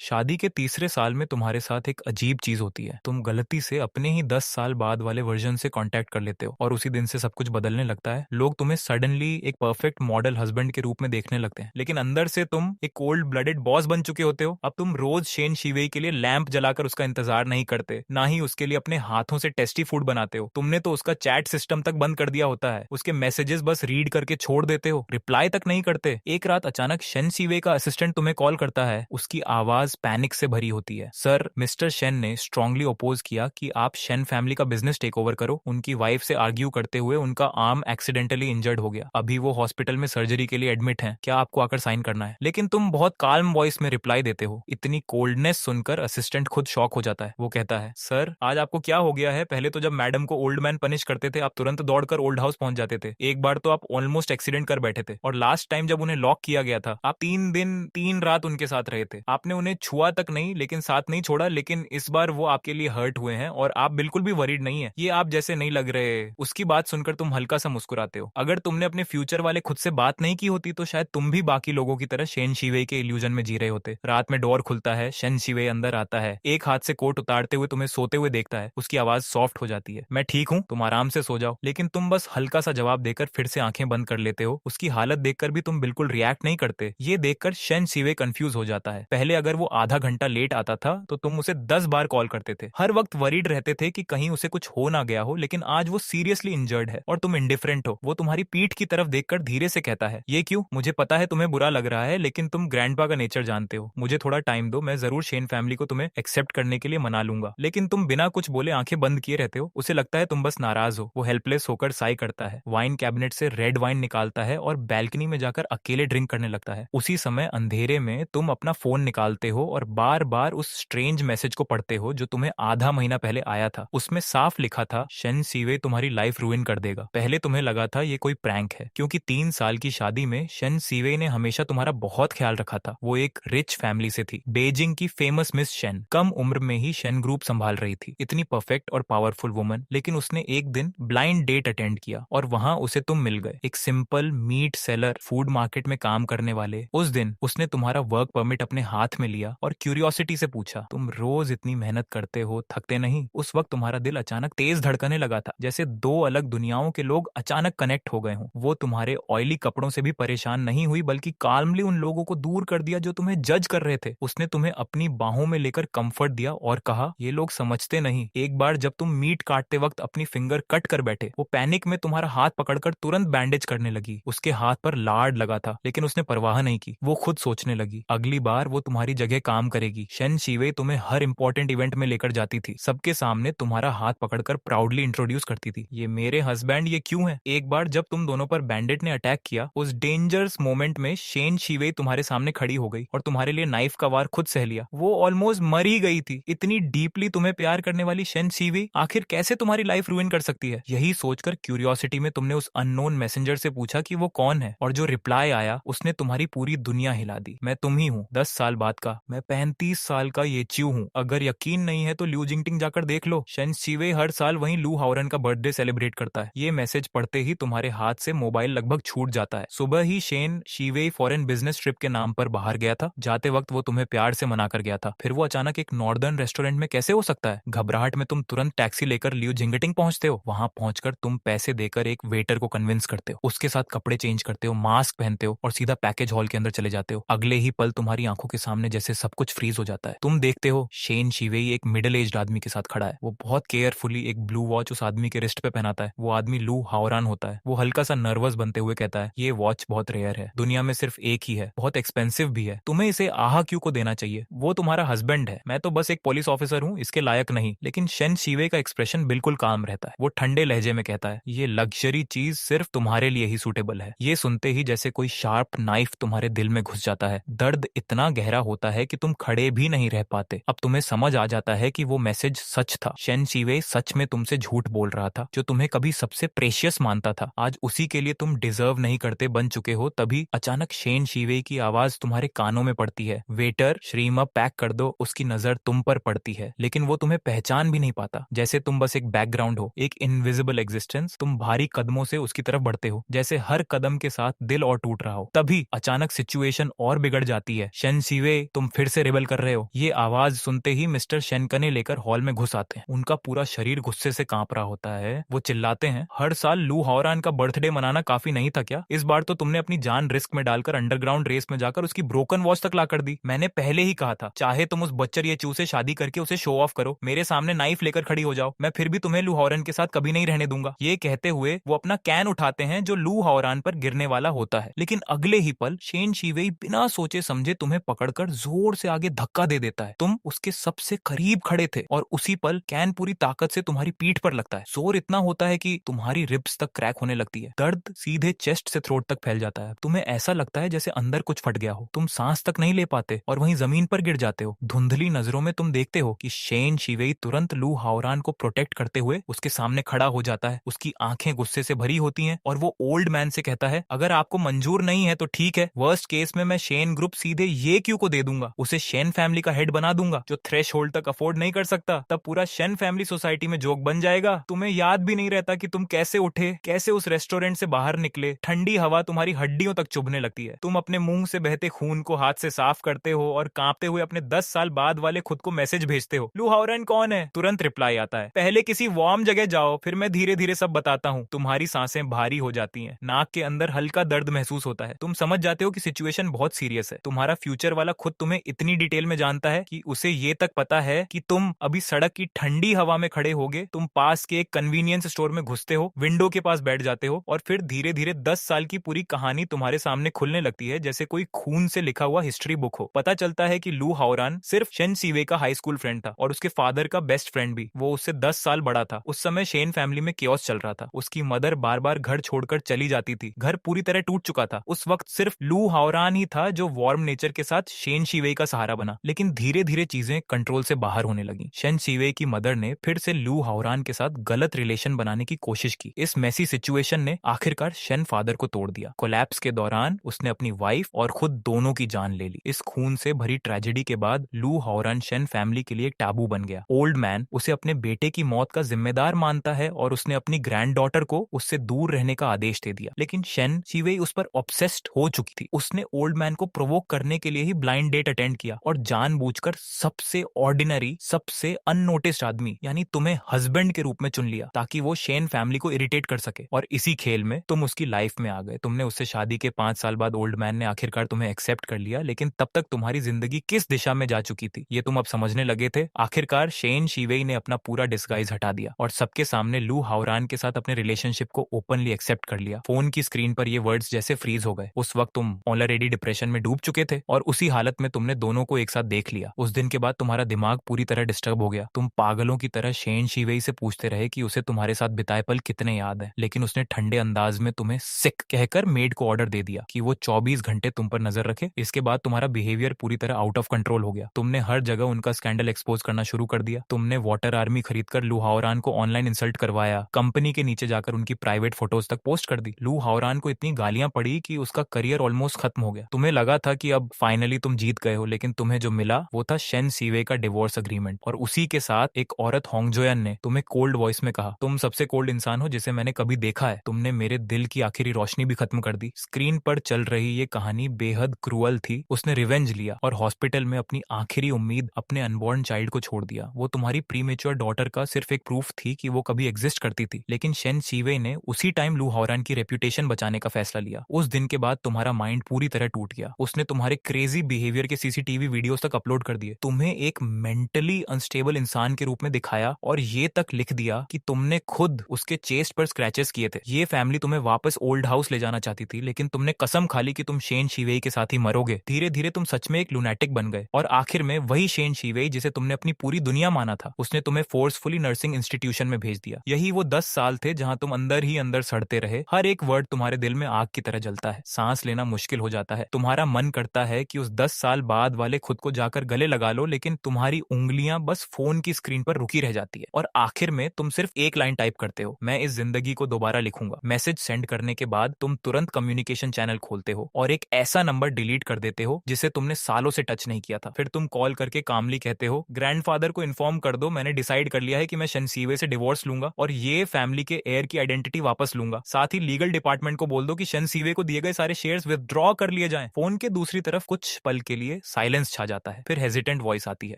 शादी के तीसरे साल में तुम्हारे साथ एक अजीब चीज होती है। तुम गलती से अपने ही 10 साल बाद वाले वर्जन से कांटेक्ट कर लेते हो और उसी दिन से सब कुछ बदलने लगता है। लोग तुम्हें सडनली एक परफेक्ट मॉडल हस्बैंड के रूप में देखने लगते हैं, लेकिन अंदर से तुम एक कोल्ड ब्लडेड बॉस बन चुके होते हो। अब तुम रोज शेन शिवेई के लिए लैंप जलाकर उसका इंतजार नहीं करते, ना ही उसके लिए अपने हाथों से टेस्टी फूड बनाते हो। तुमने तो उसका चैट सिस्टम तक बंद कर दिया होता है, उसके मैसेजेस बस रीड करके छोड़ देते हो, रिप्लाई तक नहीं करते। एक रात अचानक शेन शिवे का असिस्टेंट तुम्हें कॉल करता है। उसकी आवाज पैनिक से भरी होती है। सर, मिस्टर शेन ने स्ट्रांगली अपोज किया कि आप शेन फैमिली का बिजनेस टेक ओवर करो। उनकी वाइफ से आर्ग्यू करते हुए उनका आर्म एक्सीडेंटली इंजर्ड हो गया, अभी वो हॉस्पिटल में सर्जरी के लिए एडमिट है। क्या आपको आकर साइन करना है? लेकिन तुम बहुत काल्म वॉइस में रिप्लाई देते हो। इतनी कोल्डनेस सुनकर असिस्टेंट खुद शॉक हो जाता है। वो कहता है, सर आज आपको क्या हो गया है? पहले तो जब मैडम को ओल्ड मैन पनिश करते थे आप तुरंत दौड़कर ओल्ड हाउस पहुंच जाते थे। एक बार तो आप ऑलमोस्ट एक्सीडेंट कर बैठे थे, और लास्ट टाइम जब उन्हें लॉक किया गया था आप 3 दिन 3 रात उनके साथ रहे थे। आपने उन्हें छुआ तक नहीं, लेकिन साथ नहीं छोड़ा। लेकिन इस बार वो आपके लिए हर्ट हुए हैं और आप बिल्कुल भी वरीड नहीं है। ये आप जैसे नहीं लग रहे। उसकी बात सुनकर तुम हल्का सा मुस्कुराते हो। अगर तुमने अपने फ्यूचर वाले खुद से बात नहीं की होती तो शायद तुम भी बाकी लोगों की तरह शेन शिवे के इल्यूजन में जी रहे होते। रात में डोर खुलता है, शेन शिवे अंदर आता है, एक हाथ से कोट उतारते हुए तुम्हें सोते हुए देखता है। उसकी आवाज सॉफ्ट हो जाती है, मैं ठीक हूँ, तुम आराम से सो जाओ। लेकिन तुम बस हल्का सा जवाब देकर फिर से आंखें बंद कर लेते हो। उसकी हालत देखकर भी तुम बिल्कुल रिएक्ट नहीं करते। ये देखकर शेन शिवे कंफ्यूज हो जाता है। पहले अगर वो आधा घंटा लेट आता था तो तुम उसे 10 बार कॉल करते थे, हर वक्त वरीड रहते थे कि कहीं उसे कुछ हो ना गया हो। लेकिन आज वो सीरियसली इंजर्ड है और तुम इंडिफरेंट हो। वो तुम्हारी पीठ की तरफ देखकर धीरे से कहता है, ये क्यों? मुझे पता है तुम्हें बुरा लग रहा है, लेकिन तुम ग्रैंडपा का नेचर जानते हो। मुझे थोड़ा टाइम दो, मैं जरूर शेन फैमिली को तुम्हें एक्सेप्ट करने के लिए मना लूंगा। लेकिन तुम बिना कुछ बोले आंखें बंद किए रहते हो। उसे लगता है तुम बस नाराज हो। वो हेल्पलेस होकर साई करता है, वाइन कैबिनेट से रेड वाइन निकालता है और बैल्कनी में जाकर अकेले ड्रिंक करने लगता है। उसी समय अंधेरे में तुम अपना फोन निकालते हो और बार बार उस स्ट्रेंज मैसेज को पढ़ते हो जो तुम्हें आधा महीना पहले आया था। उसमें साफ लिखा था, शेन शिवे तुम्हारी लाइफ रूइन कर देगा। पहले तुम्हें लगा था ये कोई प्रैंक है, क्योंकि 3 साल की शादी में शेन शिवे ने हमेशा तुम्हारा बहुत ख्याल रखा था। वो एक रिच फैमिली से थी, बेजिंग की फेमस मिस शेन। कम उम्र में ही शेन ग्रुप संभाल रही थी, इतनी परफेक्ट और पावरफुल वुमन। लेकिन उसने एक दिन ब्लाइंड डेट अटेंड किया और वहां उसे तुम मिल गए, एक simple meat seller, food market में काम करने वाले। उस दिन उसने तुम्हारा वर्क परमिट अपने हाथ में लिया और क्यूरियोसिटी से पूछा, तुम रोज इतनी मेहनत करते हो, थकते नहीं? उस वक्त तुम्हारा दिल अचानक तेज धड़कने लगा था, जैसे दो अलग दुनियाओं के लोग अचानक कनेक्ट हो गए हों। वो तुम्हारे ऑयली कपड़ों से भी परेशान नहीं हुई, बल्कि काल्मली उन लोगों को दूर कर दिया जो तुम्हें जज कर रहे थे। उसने तुम्हें अपनी बाहों में लेकर कंफर्ट दिया और कहा, ये लोग समझते नहीं। एक बार जब तुम मीट काटते वक्त अपनी फिंगर कट कर बैठे, वो पैनिक में तुम्हारा हाथ पकड़कर तुरंत बैंडेज करने लगी। उसके हाथ पर लाड लगा था, लेकिन उसने परवाह नहीं की। वो खुद सोचने लगी, अगली बार वो तुम्हारी जगह काम करेगी। शेन शिवे तुम्हें हर इंपॉर्टेंट इवेंट में लेकर जाती थी, सबके सामने तुम्हारा हाथ पकड़कर प्राउडली इंट्रोड्यूस करती थी, ये मेरे हस्बैंड, ये क्यों है? एक बार जब तुम दोनों पर बैंडेट ने अटैक किया, उस डेंजरस मोमेंट में शेन शिवे तुम्हारे सामने खड़ी हो गई और तुम्हारे लिए नाइफ का वार खुद सह लिया। वो ऑलमोस्ट मर ही गई थी। इतनी डीपली तुम्हें प्यार करने वाली शेन शिवे आखिर कैसे तुम्हारी लाइफ रुइन कर सकती है? यही सोचकर क्यूरियोसिटी में तुमने उस अननोन मैसेंजर से पूछा कि वो कौन है, और जो रिप्लाई आया उसने तुम्हारी पूरी दुनिया हिला दी। मैं तुम ही हूँ, 10 साल बाद का मैं, 35 साल का ये च्यू हूँ। अगर यकीन नहीं है तो ल्यू जिंगटिंग जाकर देख लो। शेन शिवे हर साल वहीं लू हाओरन का बर्थडे सेलिब्रेट करता है। ये मैसेज पढ़ते ही तुम्हारे हाथ से मोबाइल लगभग छूट जाता है। सुबह ही शेन शिवे फॉरेन बिजनेस ट्रिप के नाम पर बाहर गया था। जाते वक्त वो तुम्हें प्यार से मना कर गया था, फिर वो अचानक एक नॉर्दर्न रेस्टोरेंट में कैसे हो सकता है? घबराहट में तुम तुरंत टैक्सी लेकर ल्यू जिंगटिंग पहुंचते हो। वहां पहुंचकर तुम पैसे देकर एक वेटर को कन्विंस करते हो, उसके साथ कपड़े चेंज करते हो, मास्क पहनते हो और सीधा पैकेज हॉल के अंदर चले जाते हो। अगले ही पल तुम्हारी आंखों के सामने जैसे सब कुछ फ्रीज हो जाता है। तुम देखते हो शेन शिवेई एक मिडिल एज्ड आदमी के साथ खड़ा है। वो बहुत केयरफुली एक ब्लू वॉच उस आदमी के रिस्ट पे पहनाता है। वो आदमी लू हाओरान होता है। वो हल्का सा नर्वस बनते हुए कहता है, ये वॉच बहुत रेयर है, दुनिया में सिर्फ एक ही है, बहुत एक्सपेंसिव भी है, तुम्हें इसे आहा क्यू को देना चाहिए। वो तुम्हारा हस्बैंड है, मैं तो बस एक पुलिस ऑफिसर हूँ, इसके लायक नहीं। लेकिन शेन शिवे का एक्सप्रेशन बिल्कुल काम रहता है। वो ठंडे लहजे में कहता है, ये लग्जरी चीज सिर्फ तुम्हारे लिए ही सूटेबल है। ये सुनते ही जैसे कोई शार्प नाइफ तुम्हारे दिल में घुस जाता है। दर्द इतना गहरा होता है कि तुम खड़े भी नहीं रह पाते। अब तुम्हें समझ आ जाता है कि वो मैसेज सच था। शेन शिवे सच में तुमसे झूठ बोल रहा था। जो तुम्हें कभी सबसे प्रेशियस मानता था, आज उसी के लिए तुम डिजर्व नहीं करते बन चुके हो। तभी अचानक शेन शिवे की आवाज तुम्हारे कानों में पड़ती है, वेटर श्रीमा पैक कर दो। उसकी नजर तुम पर पड़ती है, लेकिन वो तुम्हें पहचान भी नहीं पाता। जैसे तुम बस एक बैकग्राउंड हो, एक इनविजिबल एग्जिस्टेंस। तुम भारी कदमों से उसकी तरफ बढ़ते हो, जैसे हर कदम के साथ दिल और टूट रहा हो। तभी अचानक सिचुएशन और बिगड़ जाती है। शेन शिवे, तुम फिर से रेबल कर रहे हो। ये आवाज सुनते ही मिस्टर शेनकने लेकर हॉल में घुस आते हैं। उनका पूरा शरीर गुस्से से कांप रहा होता है। वो चिल्लाते हैं, हर साल लू हावरान का बर्थडे मनाना काफी नहीं था क्या? इस बार तो तुमने अपनी जान रिस्क में डालकर अंडरग्राउंड रेस में जाकर उसकी ब्रोकन वॉच तक ला कर दी। मैंने पहले ही कहा था, चाहे तुम उस बच्चर ये चू से शादी करके उसे शो ऑफ करो, मेरे सामने नाइफ लेकर खड़ी हो जाओ, मैं फिर भी तुम्हें लू हावरान के साथ कभी नहीं रहने दूंगा। ये कहते हुए वो अपना कैन उठाते हैं जो लू हावरान पर गिरने वाला होता है। लेकिन अगले ही पल शेन शिवेई बिना सोचे समझे तुम्हें पकड़कर जोर से आगे धक्का दे देता है। तुम उसके सबसे करीब खड़े थे और उसी पल कैन पूरी ताकत से तुम्हारी पीठ पर लगता है। जोर इतना होता है कि तुम्हारी रिब्स तक क्रैक होने लगती है। दर्द सीधे चेस्ट से थ्रोट तक फैल जाता है। तुम्हें ऐसा लगता है जैसे अंदर कुछ फट गया हो। तुम सांस तक नहीं ले पाते और वहीं जमीन पर गिर जाते हो। धुंधली नजरों में तुम देखते हो कि शेन शिवेई तुरंत लू हावरान को प्रोटेक्ट करते हुए उसके सामने खड़ा हो जाता है। उसकी आंखें गुस्से से भरी होती हैं और वो ओल्ड मैन से कहता है, अगर आपको मंजूर नहीं है तो ठीक है, वर्स्ट केस में मैं शेन ग्रुप सीधे ये क्यों को दे दूंगा, उसे शेन फैमिली का हेड बना दूंगा। जो थ्रेश होल्ड तक अफोर्ड नहीं कर सकता, तब पूरा शेन फैमिली सोसाइटी में जोक बन जाएगा। तुम्हें याद भी नहीं रहता कि तुम कैसे उठे, कैसे उस रेस्टोरेंट से बाहर निकले। ठंडी हवा तुम्हारी हड्डियों तक चुभने लगती है। तुम अपने मुंह से बहते खून को हाथ से साफ करते हो और कांपते हुए अपने 10 साल बाद वाले खुद को मैसेज भेजते हो, लू हावरान कौन है? तुरंत रिप्लाई आता है, पहले किसी वार्म जगह जाओ, फिर मैं धीरे धीरे सब बताता हूँ। तुम्हारी सांसें भारी हो जाती हैं, नाक के अंदर हल्का दर्द महसूस होता है। तुम समझ जाते हो कि सिचुएशन बहुत सीरियस है। तुम्हारा फ्यूचर वाला खुद तुम्हें इतनी डिटेल में जानता है कि उसे ये तक पता है कि तुम अभी सड़क की ठंडी हवा में खड़े होगे। तुम पास के एक कन्वीनियंस स्टोर में घुसते हो, विंडो के पास बैठ जाते हो और फिर धीरे धीरे 10 साल की पूरी कहानी तुम्हारे सामने खुलने लगती है, जैसे कोई खून से लिखा हुआ हिस्ट्री बुक हो। पता चलता है कि लू हावरान सिर्फ शेन शिवे का हाई स्कूल फ्रेंड था और उसके फादर का बेस्ट फ्रेंड भी। वो उससे 10 साल बड़ा था। उस समय शेन फैमिली में केओस चल रहा था। उसकी मदर बार बार घर छोड़कर चली जाती थी। घर पूरी तरह टूट चुका था। उस वक्त सिर्फ लू हावरान ही था जो वार्म नेचर के साथ शेन शिवे का सहारा बना। लेकिन धीरे धीरे चीजें कंट्रोल से बाहर होने लगी। शेन शिवे की मदर ने फिर से लू हावरान के साथ गलत रिलेशन बनाने की कोशिश की। इस मेसी सिचुएशन ने आखिरकार शेन फादर को तोड़ दिया। कोलैप्स के दौरान उसने अपनी वाइफ और खुद दोनों की जान ले ली। इस खून से भरी ट्रेजेडी के बाद लू हावरान शेन फैमिली के लिए एक टैबू बन गया। ओल्ड मैन उसे अपने बेटे की मौत का जिम्मेदार मानता है और उसने अपनी ग्रैंड डॉटर को उससे दूर रहने का आदेश दे दिया। लेकिन शेन शिवे उस पर ऑब्सेस्ड हो चुकी थी। उसने ओल्ड मैन को प्रोवोक करने के लिए ही ब्लाइंड डेट अटेंड किया और जानबूझकर सबसे ऑर्डिनरी, सबसे अननोटिस्ड आदमी यानी तुम्हें हस्बैंड के रूप में चुन लिया ताकि वो शेन फैमिली को इरिटेट कर सके। और इसी खेल में तुम उसकी लाइफ में आ गए। तुमने उससे शादी के 5 साल बाद ओल्ड मैन ने आखिरकार तुम्हें एक्सेप्ट कर लिया। लेकिन तब तक तुम्हारी जिंदगी किस दिशा में जा चुकी थी ये तुम अब समझने लगे थे। आखिरकार शेन शिवेई ने अपना पूरा डिस्गाइज हटा दिया और सबके सामने लू हावरान के साथ अपने रिलेशनशिप को ओपनली एक्सेप्ट कर लिया। फोन की स्क्रीन पर ये वर्ड्स जैसे फ्रीज हो गए। उस वक्त तुम ऑलरेडी डिप्रेशन में डूब चुके थे और उसी हालत में तुमने दोनों को एक साथ देख लिया। उस दिन के बाद तुम्हारा दिमाग पूरी तरह डिस्टर्ब हो गया। तुम पागलों की तरह शेन शिवेई से पूछते रहे कि उसे तुम्हारे साथ बिताए पल कितने याद है। लेकिन उसने ठंडे अंदाज में तुम्हें सिक कहकर मेड को ऑर्डर दे दिया कि वो 24 घंटे तुम पर नजर रखे। इसके बाद तुम्हारा बिहेवियर पूरी तरह आउट ऑफ कंट्रोल हो गया। तुमने हर जगह उनका स्कैंडल एक्सपोज करना शुरू कर दिया। तुमने वाटर आर्मी खरीदकर लू हावरान को ऑनलाइन इंसल्ट करवाया। कंपनी के नीचे जाकर उनकी प्राइवेट फोटोज तक पोस्ट कर दी। लू हावरान को इतनी गालियां पड़ी कि उसका करियर ऑलमोस्ट खत्म हो गया। तुम्हें लगा था कि अब फाइनली तुम जीत गए हो, लेकिन तुम्हें जो मिला वो था शेन शिवे का डिवोर्स अग्रीमेंट। और उसी के साथ एक औरत होंगजोयन ने तुम्हें कोल्ड वॉइस में कहा, तुम सबसे कोल्ड इंसान हो जिसे मैंने कभी देखा है। तुमने मेरे दिल की आखिरी रोशनी भी खत्म कर दी। स्क्रीन पर चल रही ये कहानी बेहद क्रूअल थी। उसने रिवेंज लिया और हॉस्पिटल में अपनी आखिरी उम्मीद अपने अनबॉर्न चाइल्ड को छोड़ दिया। वो तुम्हारी प्रीमेच्योर डॉटर का सिर्फ एक प्रूफ थी कि वो कभी एग्जिस्ट करती थी। लेकिन शेन शिवे ने उसी टाइम लू हावरान की रेप्यूटेशन बचाने का फैसला लिया। उस दिन के बाद तुम्हारा माइंड पूरी तरह टूट गया। उसने तुम्हारे क्रेजी बिहेवियर के सीसीटीवी वीडियोस तक अपलोड कर दिए। तुम्हें एक मेंटली अनस्टेबल इंसान के रूप में दिखाया और ये तक लिख दिया कि तुमने खुद उसके चेस्ट पर स्क्रैचेस किए थे। ये फैमिली तुम्हें वापस ओल्ड हाउस ले जाना चाहती थी, लेकिन तुमने कसम खा ली कि तुम शेन शिवेई के साथ ही मरोगे। धीरे धीरे तुम सच में एक लुनैटिक बन गए और आखिर में वही शेन शिवेई जिसे तुमने अपनी पूरी दुनिया माना था, उसने तुम्हें फोर्सफुली नर्सिंग इंस्टीट्यूशन में भेज दिया। यही वो 10 साल थे जहां तुम अंदर ही अंदर सड़ते रहे। हर एक वर्ड तुम्हारे दिल में आग की तरह जलता है। सांस लेना मुश्किल हो जाता है। तुम्हारा मन करता है कि उस 10 साल बाद वाले खुद को जाकर गले लगा लो, लेकिन तुम्हारी उंगलियां बस फोन की स्क्रीन पर रुकी रह जाती है। और आखिर में तुम सिर्फ एक लाइन टाइप करते हो, मैं इस जिंदगी को दोबारा लिखूंगा। मैसेज सेंड करने के बाद तुम तुरंत कम्युनिकेशन चैनल खोलते हो और एक ऐसा नंबर डिलीट कर देते हो जिसे तुमने सालों से टच नहीं किया था। फिर तुम कॉल करके कामली कहते हो, ग्रैंडफादर को इन्फॉर्म कर दो, मैंने डिसाइड कर लिया है कि मैं शेन शिवे से डिवोर्स लूंगा और ये फैमिली के हेयर की आइडेंटिटी वापस लूंगा। साथ ही लीगल डिपार्टमेंट को बोल दो कि शेन शिवे को दिए गए सारे शेयर्स विथड्रॉ कर लिए जाएं। फोन के दूसरी तरफ कुछ पल के लिए साइलेंस छा जाता है। फिर हेजिटेंट वॉइस आती है,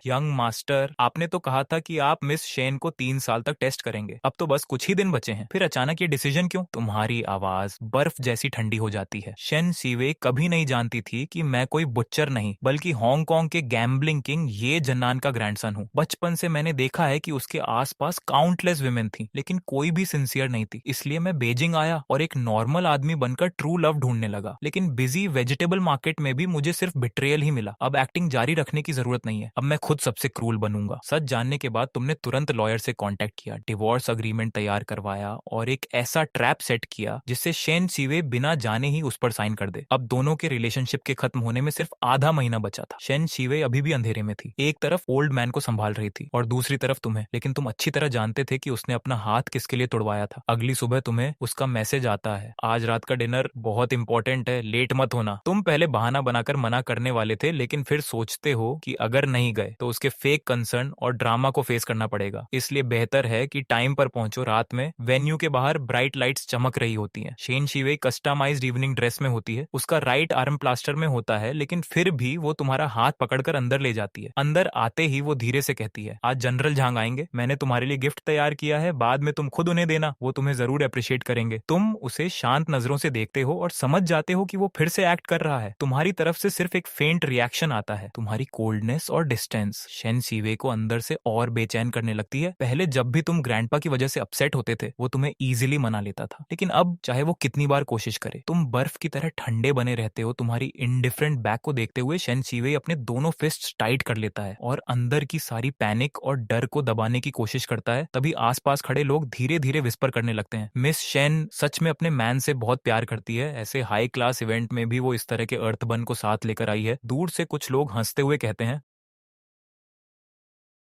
यंग मास्टर, आपने तो कहा था कि आप मिस शेन को 3 साल तक टेस्ट करेंगे, अब तो बस कुछ ही दिन बचे हैं। फिर अचानक ये डिसीजन क्यों? तुम्हारी आवाज बर्फ जैसी ठंडी हो जाती है। शेन शीवे कभी नहीं जानती थी कि मैं कोई बुच्चर नहीं बल्कि हांगकांग के गैम्बलिंग किंग ये जन्नान का ग्रैंडसन हूँ। बचपन से मैंने देखा है कि उसके आसपास काउंटलेस विमेन थी, लेकिन कोई भी सिंसियर नहीं थी। इसलिए मैं बीजिंग आया और एक नॉर्मल आदमी बनकर ट्रू लव ढूंढने लगा। लेकिन बिजी वेजिटेबल मार्केट में भी मुझे सिर्फ बिट्रेयल ही मिला। अब एक्टिंग जारी रखने की जरूरत नहीं है, अब मैं खुद सबसे क्रूल बनूंगा। सच जानने के बाद तुमने तुरंत लॉयर से कांटेक्ट किया, डिवोर्स अग्रीमेंट तैयार करवाया और एक ऐसा ट्रैप सेट किया जिससे शेन शीवे बिना जाने ही उस पर साइन कर दे। अब दोनों के रिलेशनशिप के खत्म होने में सिर्फ आधा महीना बचा था। शेन शीवे अभी भी अंधेरे में थी, एक तरफ ओल्ड मैन को संभाल रही थी और दूसरी तरफ तुम्हें। लेकिन तुम अच्छी तरह जानते थे कि उसने अपना हाथ किसके लिए तोड़वाया था। अगली सुबह तुम्हें उसका मैसेज आता है, आज रात का डिनर बहुत इंपॉर्टेंट है, लेट मत होना। तुम पहले बहाना बनाकर मना करने वाले थे, लेकिन फिर सोचते हो कि अगर नहीं गए तो उसके फेक कंसर्न और ड्रामा को फेस करना पड़ेगा। इसलिए बेहतर है कि टाइम पर पहुंचो। रात में वेन्यू के बाहर ब्राइट लाइट्स चमक रही होती हैं। शेन शीवे कस्टमाइज्ड इवनिंग ड्रेस में होती है, उसका राइट आर्म प्लास्टर में होता है, लेकिन फिर भी वो तुम्हारा हाथ पकड़कर अंदर ले जाती है। अंदर आते ही वो धीरे से कहती है, आज जनरल झांग आएंगे, मैंने तुम्हारे लिए गिफ्ट तैयार किया है, बाद में तुम खुद उन्हें देना, वो तुम्हें जरूर अप्रिशिएट करेंगे। तुम उसे शांत नजरों से देखते हो और समझ जाते हो कि वो फिर से एक्ट कर रहा है। तुम्हारी तरफ से सिर्फ एक फेंट रिएक्शन आता है, तुम्हारी कोल्डनेस और डिस्टेंस शेन शीवे को अंदर से और बेचैन करने लगती है। पहले जब भी तुम ग्रैंडपा की वजह से अपसेट होते थे, वो तुम्हें इजीली मना लेता था, लेकिन अब चाहे वो कितनी बार कोशिश करे, तुम बर्फ की तरह ठंडे बने रहते हो। तुम्हारी इंडिफरेंट बैक को देखते हुए शेन शीवे अपने दोनों फिस्ट टाइट कर लेता है और अंदर की सारी पैनिक और डर को दबाने की कोशिश करता है। तभी आसपास खड़े लोग धीरे धीरे विस्पर करने लगते हैं, मिस शेन सच में अपने मैन से बहुत प्यार करती है, ऐसे हाई क्लास इवेंट में भी वो इस तरह के अर्थबन को साथ लेकर आई है। दूर से कुछ लोग हंसते हुए कहते हैं,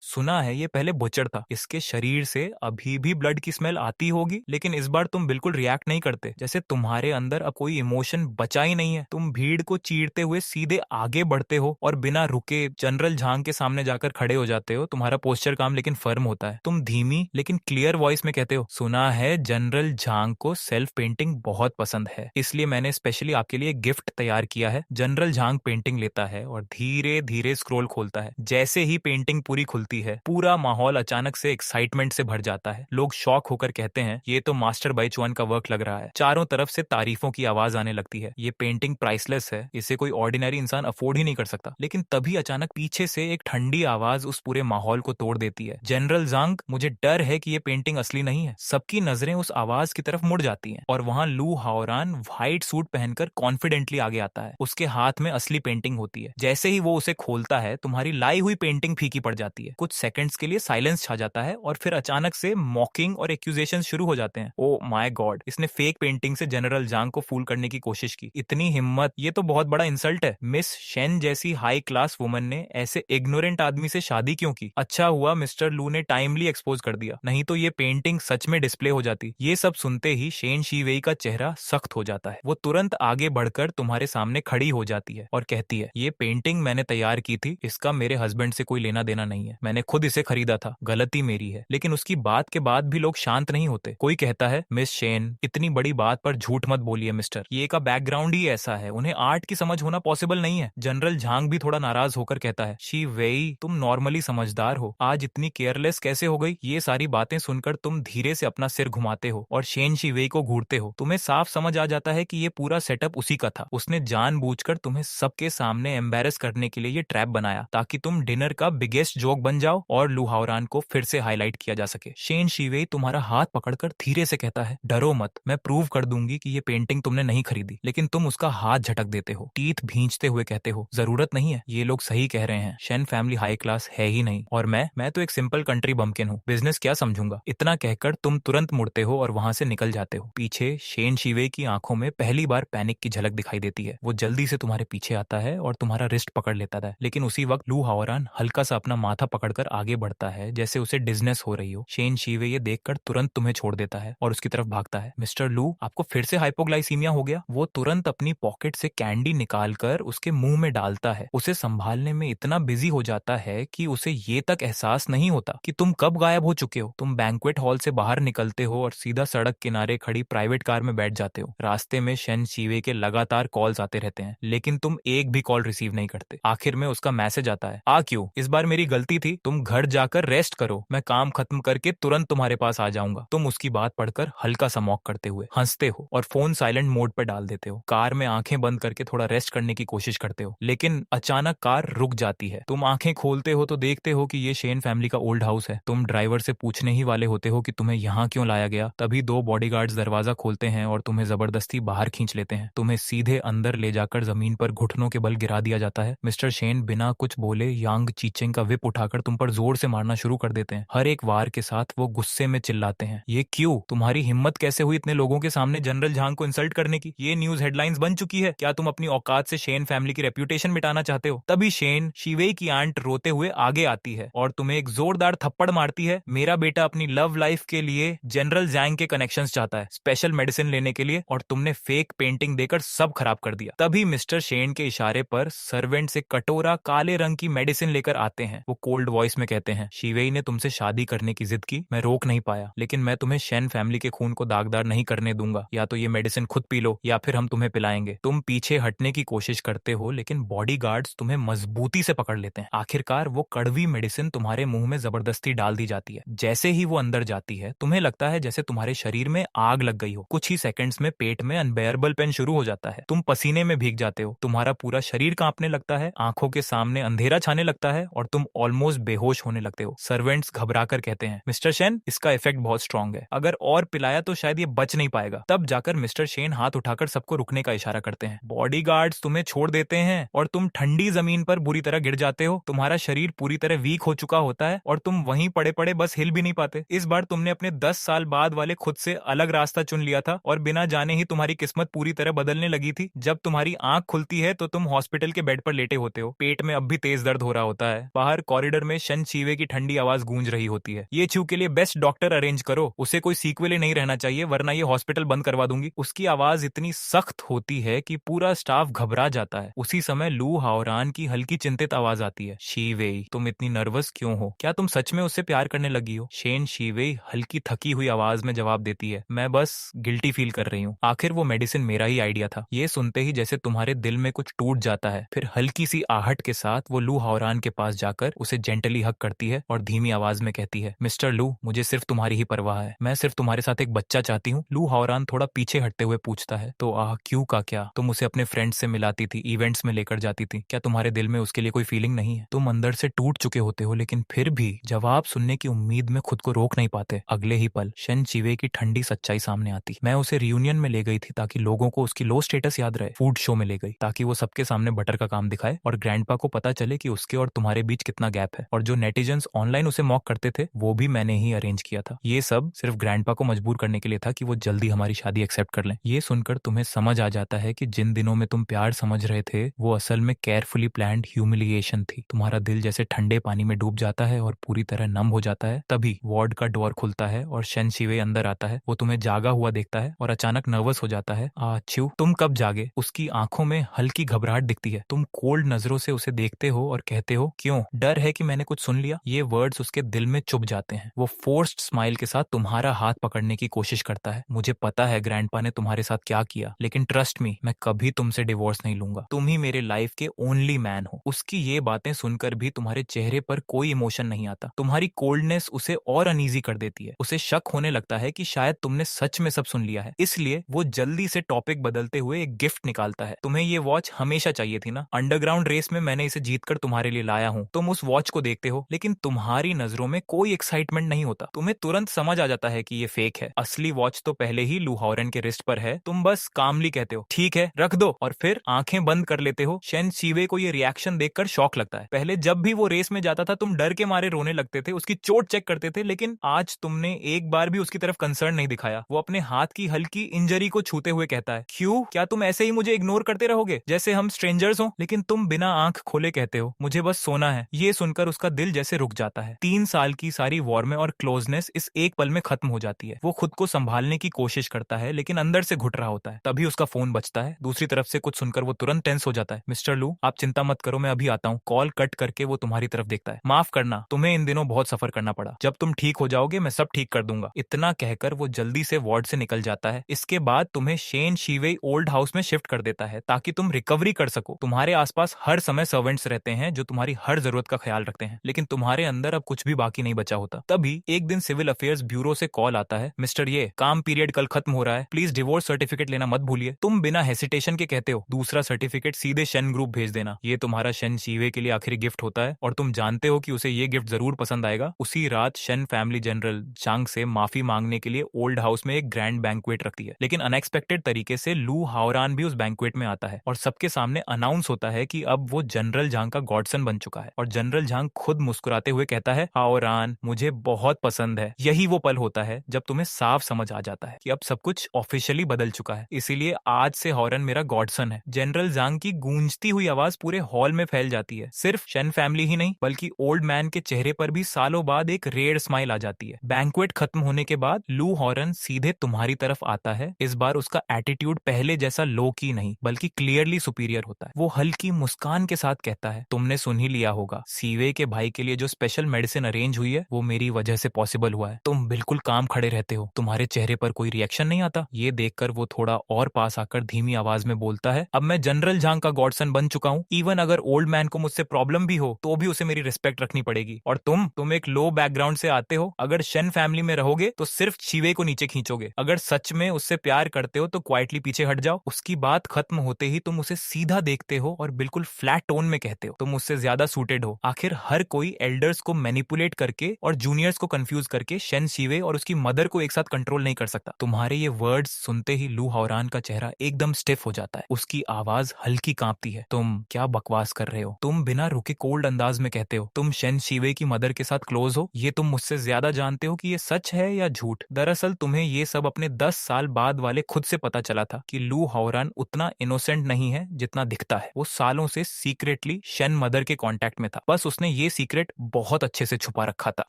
सुना है ये पहले बुचड़ था, इसके शरीर से अभी भी ब्लड की स्मेल आती होगी। लेकिन इस बार तुम बिल्कुल रिएक्ट नहीं करते, जैसे तुम्हारे अंदर अब कोई इमोशन बचा ही नहीं है। तुम भीड़ को चीरते हुए सीधे आगे बढ़ते हो और बिना रुके जनरल झांग के सामने जाकर खड़े हो जाते हो। तुम्हारा पोस्चर काम लेकिन फर्म होता है। तुम धीमी लेकिन क्लियर वॉइस में कहते हो, सुना है जनरल झांग को सेल्फ पेंटिंग बहुत पसंद है, इसलिए मैंने स्पेशली आपके लिए गिफ्ट तैयार किया है। जनरल झांग पेंटिंग लेता है और धीरे धीरे स्क्रोल खोलता है। जैसे ही पेंटिंग पूरी खुलती है, पूरा माहौल अचानक से एक्साइटमेंट से भर जाता है। लोग शॉक होकर कहते हैं, ये तो मास्टर बाइचुआन का वर्क लग रहा है। चारों तरफ से तारीफों की आवाज आने लगती है, ये पेंटिंग प्राइसलेस है, इसे कोई ऑर्डिनरी इंसान अफोर्ड ही नहीं कर सकता। लेकिन तभी अचानक पीछे से एक ठंडी आवाज उस पूरे माहौल को तोड़ देती है, जनरल झांग, मुझे डर है कि ये पेंटिंग असली नहीं है। सबकी नजरें उस आवाज की तरफ मुड़ जाती हैं और वहां लू हाओरान व्हाइट सूट पहनकर कॉन्फिडेंटली आगे आता है। उसके हाथ में असली पेंटिंग होती है। जैसे ही वो उसे खोलता है, तुम्हारी लाई हुई पेंटिंग फीकी पड़ जाती है। कुछ सेकंड्स के लिए साइलेंस छा जाता है और फिर अचानक से मॉकिंग और एक्यूजेशन शुरू हो जाते हैं। ओ माय गॉड, इसने फेक पेंटिंग से जनरल झांग को फूल करने की कोशिश की, इतनी हिम्मत, ये तो बहुत बड़ा इंसल्ट है। मिस शेन जैसी हाई क्लास वुमन ने ऐसे इग्नोरेंट आदमी से शादी क्यों की? अच्छा हुआ मिस्टर लू ने टाइमली एक्सपोज कर दिया, नहीं तो ये पेंटिंग सच में डिस्प्ले हो जाती। ये सब सुनते ही शेन शीवेई का चेहरा सख्त हो जाता है। वो तुरंत आगे बढ़कर तुम्हारे सामने खड़ी हो जाती है और कहती है, ये पेंटिंग मैंने तैयार की थी, इसका मेरे हस्बैंड से कोई लेना देना नहीं है, मैंने खुद इसे खरीदा था, गलती मेरी है। लेकिन उसकी बात के बाद भी लोग शांत नहीं होते। कोई कहता है, मिस शेन, इतनी बड़ी बात पर झूठ मत बोलिए मिस्टर, ये का बैकग्राउंड ही ऐसा है, उन्हें आर्ट की समझ होना पॉसिबल नहीं है। जनरल झांग भी थोड़ा नाराज होकर कहता है, शी वेई, तुम नॉर्मली समझदार हो, आज इतनी केयरलेस कैसे हो गई? ये सारी बातें सुनकर तुम धीरे से अपना सिर घुमाते हो और शेन शीवेई को घूरते हो। तुम्हें साफ समझ आ जाता है कि ये पूरा सेटअप उसी का था। उसने जानबूझकर तुम्हें सबके सामने एम्बेरस करने के लिए ये ट्रैप बनाया, ताकि तुम डिनर का बिगेस्ट जोक बन जाओ और लुहावरान को फिर से हाईलाइट किया जा सके। शेन शीवेई तुम्हारा हाथ पकड़कर धीरे से कहता है, डरो मत, मैं प्रूव कर दूंगी कि ये पेंटिंग तुमने नहीं खरीदी। लेकिन तुम उसका हाथ झटक देते हो, टीथ भींचते हुए कहते हो, जरूरत नहीं है, ये लोग सही कह रहे हैं, शेन फैमिली हाई क्लास है ही नहीं, और मैं तो एक सिंपल कंट्री बम्किन हूँ, बिजनेस क्या समझूंगा। इतना कहकर तुम तुरंत मुड़ते हो और वहां से निकल जाते हो। पीछे शेन शीवेई की आंखों में पहली बार पैनिक की झलक दिखाई देती है। वो जल्दी से तुम्हारे पीछे आता है और तुम्हारा रिस्ट पकड़ लेता है, लेकिन उसी वक्त लू हाओरान हल्का सा अपना माथा पकड़ बढ़कर आगे बढ़ता है जैसे उसे डिजनेस हो रही हो। शेन शीवे ये देखकर तुरंत तुम्हें छोड़ देता है और उसकी तरफ भागता है। मिस्टर लू, आपको फिर से हाइपोग्लाइसीमिया हो गया? वो तुरंत अपनी पॉकेट से कैंडी निकालकर उसके मुंह में डालता है। उसे संभालने में इतना बिजी हो जाता है कि उसे ये तक एहसास नहीं होता कि तुम कब गायब हो चुके हो। तुम बैंक्वेट हॉल से बाहर निकलते हो और सीधा सड़क किनारे खड़ी प्राइवेट कार में बैठ जाते हो। रास्ते में शेन शीवे के लगातार कॉल्स आते रहते हैं, लेकिन तुम एक भी कॉल रिसीव नहीं करते। आखिर में उसका मैसेज आता है, आ क्यों, इस बार मेरी गलती थी, तुम घर जाकर रेस्ट करो, मैं काम खत्म करके तुरंत तुम्हारे पास आ जाऊंगा। तुम उसकी बात पढ़कर हल्का सा मॉक करते हुए हंसते हो और फोन साइलेंट मोड पर डाल देते हो। कार में आंखें बंद करके थोड़ा रेस्ट करने की कोशिश करते हो, लेकिन अचानक कार रुक जाती है। तुम आंखें खोलते हो तो देखते हो कि ये शेन फैमिली का ओल्ड हाउस है। तुम ड्राइवर से पूछने ही वाले होते हो कि तुम्हें यहाँ क्यों लाया गया, तभी दो बॉडीगार्ड्स दरवाजा खोलते हैं और तुम्हें जबरदस्ती बाहर खींच लेते हैं। तुम्हें सीधे अंदर ले जाकर जमीन पर घुटनों के बल गिरा दिया जाता है। मिस्टर शेन बिना कुछ बोले यांग चीचेंग का विप उठाकर तुम पर जोर से मारना शुरू कर देते हैं। हर एक वार के साथ वो गुस्से में चिल्लाते हैं, ये क्यों, तुम्हारी हिम्मत कैसे हुई इतने लोगों के सामने जनरल झांग को इंसल्ट करने की? ये न्यूज हेडलाइंस बन चुकी है, क्या तुम अपनी औकात से शेन फैमिली की रेप्यूटेशन मिटाना चाहते हो? तभी शेन शीवे की आंट रोते हुए आगे आती है और तुम्हें एक जोरदार थप्पड़ मारती है। मेरा बेटा अपनी लव लाइफ के लिए जनरल जैंग के कनेक्शंस चाहता है, स्पेशल मेडिसिन लेने के लिए, और तुमने फेक पेंटिंग देकर सब खराब कर दिया। तभी मिस्टर शेन के इशारे पर सर्वेंट से कटोरा काले रंग की मेडिसिन लेकर आते हैं। वो कोल्ड वॉइस में कहते हैं, शीवेई ने तुमसे शादी करने की जिद की, मैं रोक नहीं पाया, लेकिन मैं तुम्हें शेन फैमिली के खून को दागदार नहीं करने दूंगा। या तो ये मेडिसिन खुद पी लो या फिर हम तुम्हें पिलाएंगे। तुम पीछे हटने की कोशिश करते हो, लेकिन बॉडीगार्ड्स तुम्हें मजबूती से पकड़ लेते हैं। आखिरकार वो कड़वी मेडिसिन तुम्हारे मुंह में जबरदस्ती डाल दी जाती है। जैसे ही वो अंदर जाती है, तुम्हें लगता है जैसे तुम्हारे शरीर में आग लग गई हो। कुछ ही सेकंड्स में पेट में अनबेयरेबल पेन शुरू हो जाता है। तुम पसीने में भीग जाते हो, तुम्हारा पूरा शरीर कांपने लगता है, आंखों के सामने अंधेरा छाने लगता है और तुम ऑलमोस्ट बेहोश होने लगते हो। सर्वेंट्स घबराकर कहते हैं, मिस्टर शेन, इसका इफेक्ट बहुत स्ट्रांग है, अगर और पिलाया तो शायद ये बच नहीं पाएगा। तब जाकर मिस्टर शेन हाथ उठाकर सबको रुकने का इशारा करते हैं। बॉडीगार्ड्स तुम्हें छोड़ देते हैं और तुम ठंडी जमीन पर बुरी तरह गिर जाते हो। तुम्हारा शरीर पूरी तरह वीक हो चुका होता है और तुम वहीं पड़े पड़े बस हिल भी नहीं पाते। इस बार तुमने अपने 10 साल बाद वाले खुद से अलग रास्ता चुन लिया था और बिना जाने ही तुम्हारी किस्मत पूरी तरह बदलने लगी थी। जब तुम्हारी आंख खुलती है तो तुम हॉस्पिटल के बेड पर लेटे होते हो। पेट में अब भी तेज दर्द हो रहा होता है। बाहर कॉरिडोर में शन शीवे की ठंडी आवाज गूंज रही होती है, ये छू के लिए बेस्ट डॉक्टर अरेंज करो, उसे कोई सीक्वल ही नहीं रहना चाहिए वरना ये हॉस्पिटल बंद करवा दूंगी। उसकी आवाज इतनी सख्त होती है कि पूरा स्टाफ घबरा जाता है। उसी समय लू हाओरान की हल्की चिंतित आवाज आती है, शीवेई, तुम इतनी नर्वस क्यों हो? क्या तुम सच में उससे प्यार करने लगी हो? शेन शीवेई हल्की थकी हुई आवाज में जवाब देती है, मैं बस गिल्टी फील कर रही हूँ। आखिर वो मेडिसिन मेरा ही आइडिया था। ये सुनते ही जैसे तुम्हारे दिल में कुछ टूट जाता है। फिर हल्की सी आहट के साथ वो लू हाओरान के पास जाकर उसे जेंटली हक करती है और धीमी आवाज में कहती है, मिस्टर लू, मुझे सिर्फ तुम्हारी ही परवाह है, मैं सिर्फ तुम्हारे साथ एक बच्चा चाहती हूँ। लू हाओरान थोड़ा पीछे हटते हुए पूछता है, तो क्यों का क्या? तुम उसे अपने फ्रेंड्स से मिलाती थी, इवेंट्स में लेकर जाती थी, क्या तुम्हारे दिल में उसके लिए कोई फीलिंग नहीं है? तुम अंदर से टूट चुके होते हो, लेकिन फिर भी जवाब सुनने की उम्मीद में खुद को रोक नहीं पाते। अगले ही पल शन शीवे की ठंडी सच्चाई सामने आती। मैं उसे रियूनियन में ले गई थी ताकि लोगों को उसकी लो स्टेटस याद रहे। फूड शो में ले गई ताकि वो सबके सामने बटर का काम दिखाए और ग्रैंडपा को पता चले कि उसके और तुम्हारे बीच कितना गैप है। और जो नेटिजन्स ऑनलाइन उसे मॉक करते थे वो भी मैंने ही अरेंज किया था। ये सब सिर्फ ग्रैंडपा को मजबूर करने के लिए था कि वो जल्दी हमारी शादी एक्सेप्ट कर लें। ये सुनकर तुम्हें समझ आ जाता है कि जिन दिनों में तुम प्यार समझ रहे थे वो असल में केयरफुली प्लान्ड ह्यूमिलिएशन थी। तुम्हारा दिल जैसे ठंडे पानी में डूब जाता है और पूरी तरह नम हो जाता है। तभी वार्ड का डोर खुलता है और शन शीवे अंदर आता है। वो तुम्हें जागा हुआ देखता है और अचानक नर्वस हो जाता है। अच्छू, तुम कब जागे? उसकी आंखों में हल्की घबराहट दिखती है। तुम कोल्ड नजरों से उसे देखते हो और कहते हो, क्यों? डर है कि मैंने कुछ सुन लिया? ये वर्ड्स उसके दिल में चुभ जाते हैं। वो फोर्स्ड स्माइल के साथ तुम्हारा हाथ पकड़ने की कोशिश करता है। मुझे पता है ग्रैंडपा ने तुम्हारे साथ क्या किया, लेकिन ट्रस्ट मी, मैं कभी तुमसे डिवोर्स नहीं लूंगा। तुम ही मेरे लाइफ के ओनली मैन हो। उसकी ये बातें सुनकर भी तुम्हारे चेहरे पर कोई इमोशन नहीं आता। तुम्हारी कोल्डनेस उसे और अनईजी कर देती है। उसे शक होने लगता है कि शायद तुमने सच में सब सुन लिया है। इसलिए वो जल्दी से टॉपिक बदलते हुए एक गिफ्ट निकालता है। तुम्हें ये वॉच हमेशा चाहिए थी ना? अंडरग्राउंड रेस में मैंने इसे जीतकर तुम्हारे लिए लाया हूँ। तुम उस वॉच को देखते हो, लेकिन तुम्हारी नजरों में कोई एक्साइटमेंट नहीं होता। तुम्हें तुरंत समझ आ जाता है कि ये फेक है। असली वॉच तो पहले ही लू हाओरेन के रिस्ट पर है। तुम बस कामली कहते हो, ठीक है रख दो, और फिर आंखें बंद कर लेते हो। शन शीवे को ये रिएक्शन देखकर शॉक लगता है। पहले जब भी वो रेस में जाता था तुम डर के मारे रोने लगते थे, उसकी चोट चेक करते थे, लेकिन आज तुमने एक बार भी उसकी तरफ कंसर्न नहीं दिखाया। वो अपने हाथ की हल्की इंजरी को छूते हुए कहता है, क्यों? क्या तुम ऐसे ही मुझे इग्नोर करते रहोगे जैसे हम स्ट्रेंजर्स हो? लेकिन तुम बिना आंख खोले कहते हो, मुझे बस सोना है। ये सुनकर उसका दिल जैसे रुक जाता है। 3 साल की सारी वार्म और क्लोजनेस इस एक पल में खत्म हो जाती है। वो खुद को संभालने की कोशिश करता है लेकिन अंदर से घुट रहा होता है। तभी उसका फोन बजता है। दूसरी तरफ से कुछ सुनकर वो तुरंत टेंस हो जाता है। मिस्टर लू, आप चिंता मत करो, मैं अभी आता हूँ। कॉल कट करके वो तुम्हारी तरफ देखता है। माफ करना, तुम्हें इन दिनों बहुत सफर करना पड़ा। जब तुम ठीक हो जाओगे मैं सब ठीक कर दूंगा। इतना कहकर वो जल्दी से वार्ड से निकल जाता है। इसके बाद तुम्हें शेन शीवेई ओल्ड हाउस में शिफ्ट कर देता है ताकि तुम रिकवरी कर सको। तुम्हारे आसपास हर समय सर्वेंट्स रहते हैं जो तुम्हारी हर जरूरत का ख्याल रखते हैं, लेकिन तुम्हारे अंदर अब कुछ भी बाकी नहीं बचा होता। तभी एक दिन सिविल अफेयर्स ब्यूरो से कॉल आता है। मिस्टर ये काम पीरियड कल खत्म हो रहा है, प्लीज डिवोर्स सर्टिफिकेट लेना मत भूलिए। तुम बिना हेसिटेशन के कहते हो दूसरा सर्टिफिकेट सीधे शन ग्रुप भेज देना। ये तुम्हारा शन शीवे के लिए आखिरी गिफ्ट होता है और तुम जानते हो कि उसे ये गिफ्ट जरूर पसंद आएगा। उसी रात शन फैमिली जनरल चांग से माफी मांगने के लिए ओल्ड हाउस में एक ग्रैंड बैंक्वेट रखती है, लेकिन अनएक्सपेक्टेड तरीके से लू हाओरान भी उस बैंक्वेट में आता है और सबके सामने अनाउंस होता है कि अब वो जनरल झांग का गॉडसन बन चुका है। और जनरल झांग खुद मुस्कुराते हुए कहता है, हाओरान मुझे बहुत पसंद है। यही वो पल होता है जब तुम्हें साफ समझ आ जाता है कि अब सब कुछ ऑफिशियली बदल चुका है, इसीलिए आज से हाओरान मेरा गॉडसन है। जनरल झांग की गूंजती हुई आवाज पूरे हॉल में फैल जाती है। सिर्फ शन फैमिली ही नहीं बल्कि ओल्ड मैन के चेहरे पर भी सालों बाद एक रेयर स्माइल आ जाती है। बैंक्वेट खत्म होने के बाद लू हाओरान सीधे तुम्हारी तरफ आता है। इस बार उसका एटीट्यूड पहले जैसा लो की नहीं बल्कि क्लियरली सुपीरियर होता है। वो हल्की मुस्कान के साथ कहता है, तुमने सुन ही लिया होगा, सीवे के भाई के लिए जो स्पेशल मेडिसिन अरेंज हुई है वो मेरी वजह से पॉसिबल हुआ है। तुम बिल्कुल काम खड़े रहते हो, तुम्हारे चेहरे पर कोई रिएक्शन नहीं आता। ये देखकर वो थोड़ा और पास आकर धीमी आवाज में बोलता है, अब मैं जनरल झांग का गॉडसन बन चुका हूँ। इवन अगर ओल्ड मैन को मुझसे प्रॉब्लम भी हो तो भी उसे मेरी रिस्पेक्ट रखनी पड़ेगी। और तुम एक लो बैकग्राउंड से आते हो, अगर शन फैमिली में रहोगे तो सिर्फ शिवे को नीचे खींचोगे। अगर सच में उससे प्यार करते हो तो क्वाइटली पीछे हट जाओ। उसकी बात खत्म होते ही तुम उसे सीधा देखते हो और बिल्कुल फ्लैट टोन में कहते हो, तुम उससे ज्यादा सूटेड हो। आखिर हर कोई एल्डर्स को मैनिपुलेट करके और जूनियर्स को कंफ्यूज करके शन शिवे और उसकी मदर को एक साथ कंट्रोल नहीं कर सकता। तुम्हारे ये वर्ड्स सुनते ही लू हाओरान का चेहरा एकदम स्टिफ हो जाता है। उसकी आवाज हल्की कांपती है। तुम क्या बकवास कर रहे हो? तुम बिना रुके कोल्ड अंदाज में कहते हो, तुम शन शिवे की मदर के साथ क्लोज हो। ये तुम मुझसे ज्यादा जानते हो कि ये सच है या झूठ। दरअसल तुम्हें ये सब अपने 10 साल बाद वाले खुद से पता चला था कि लू हाओरान उतना इनोसेंट नहीं है जितना दिखता है। वो सालों से सीक्रेटली शन मदर के कांटेक्ट में था, बस उसने ये सीक्रेट बहुत अच्छे से छुपा रखा था।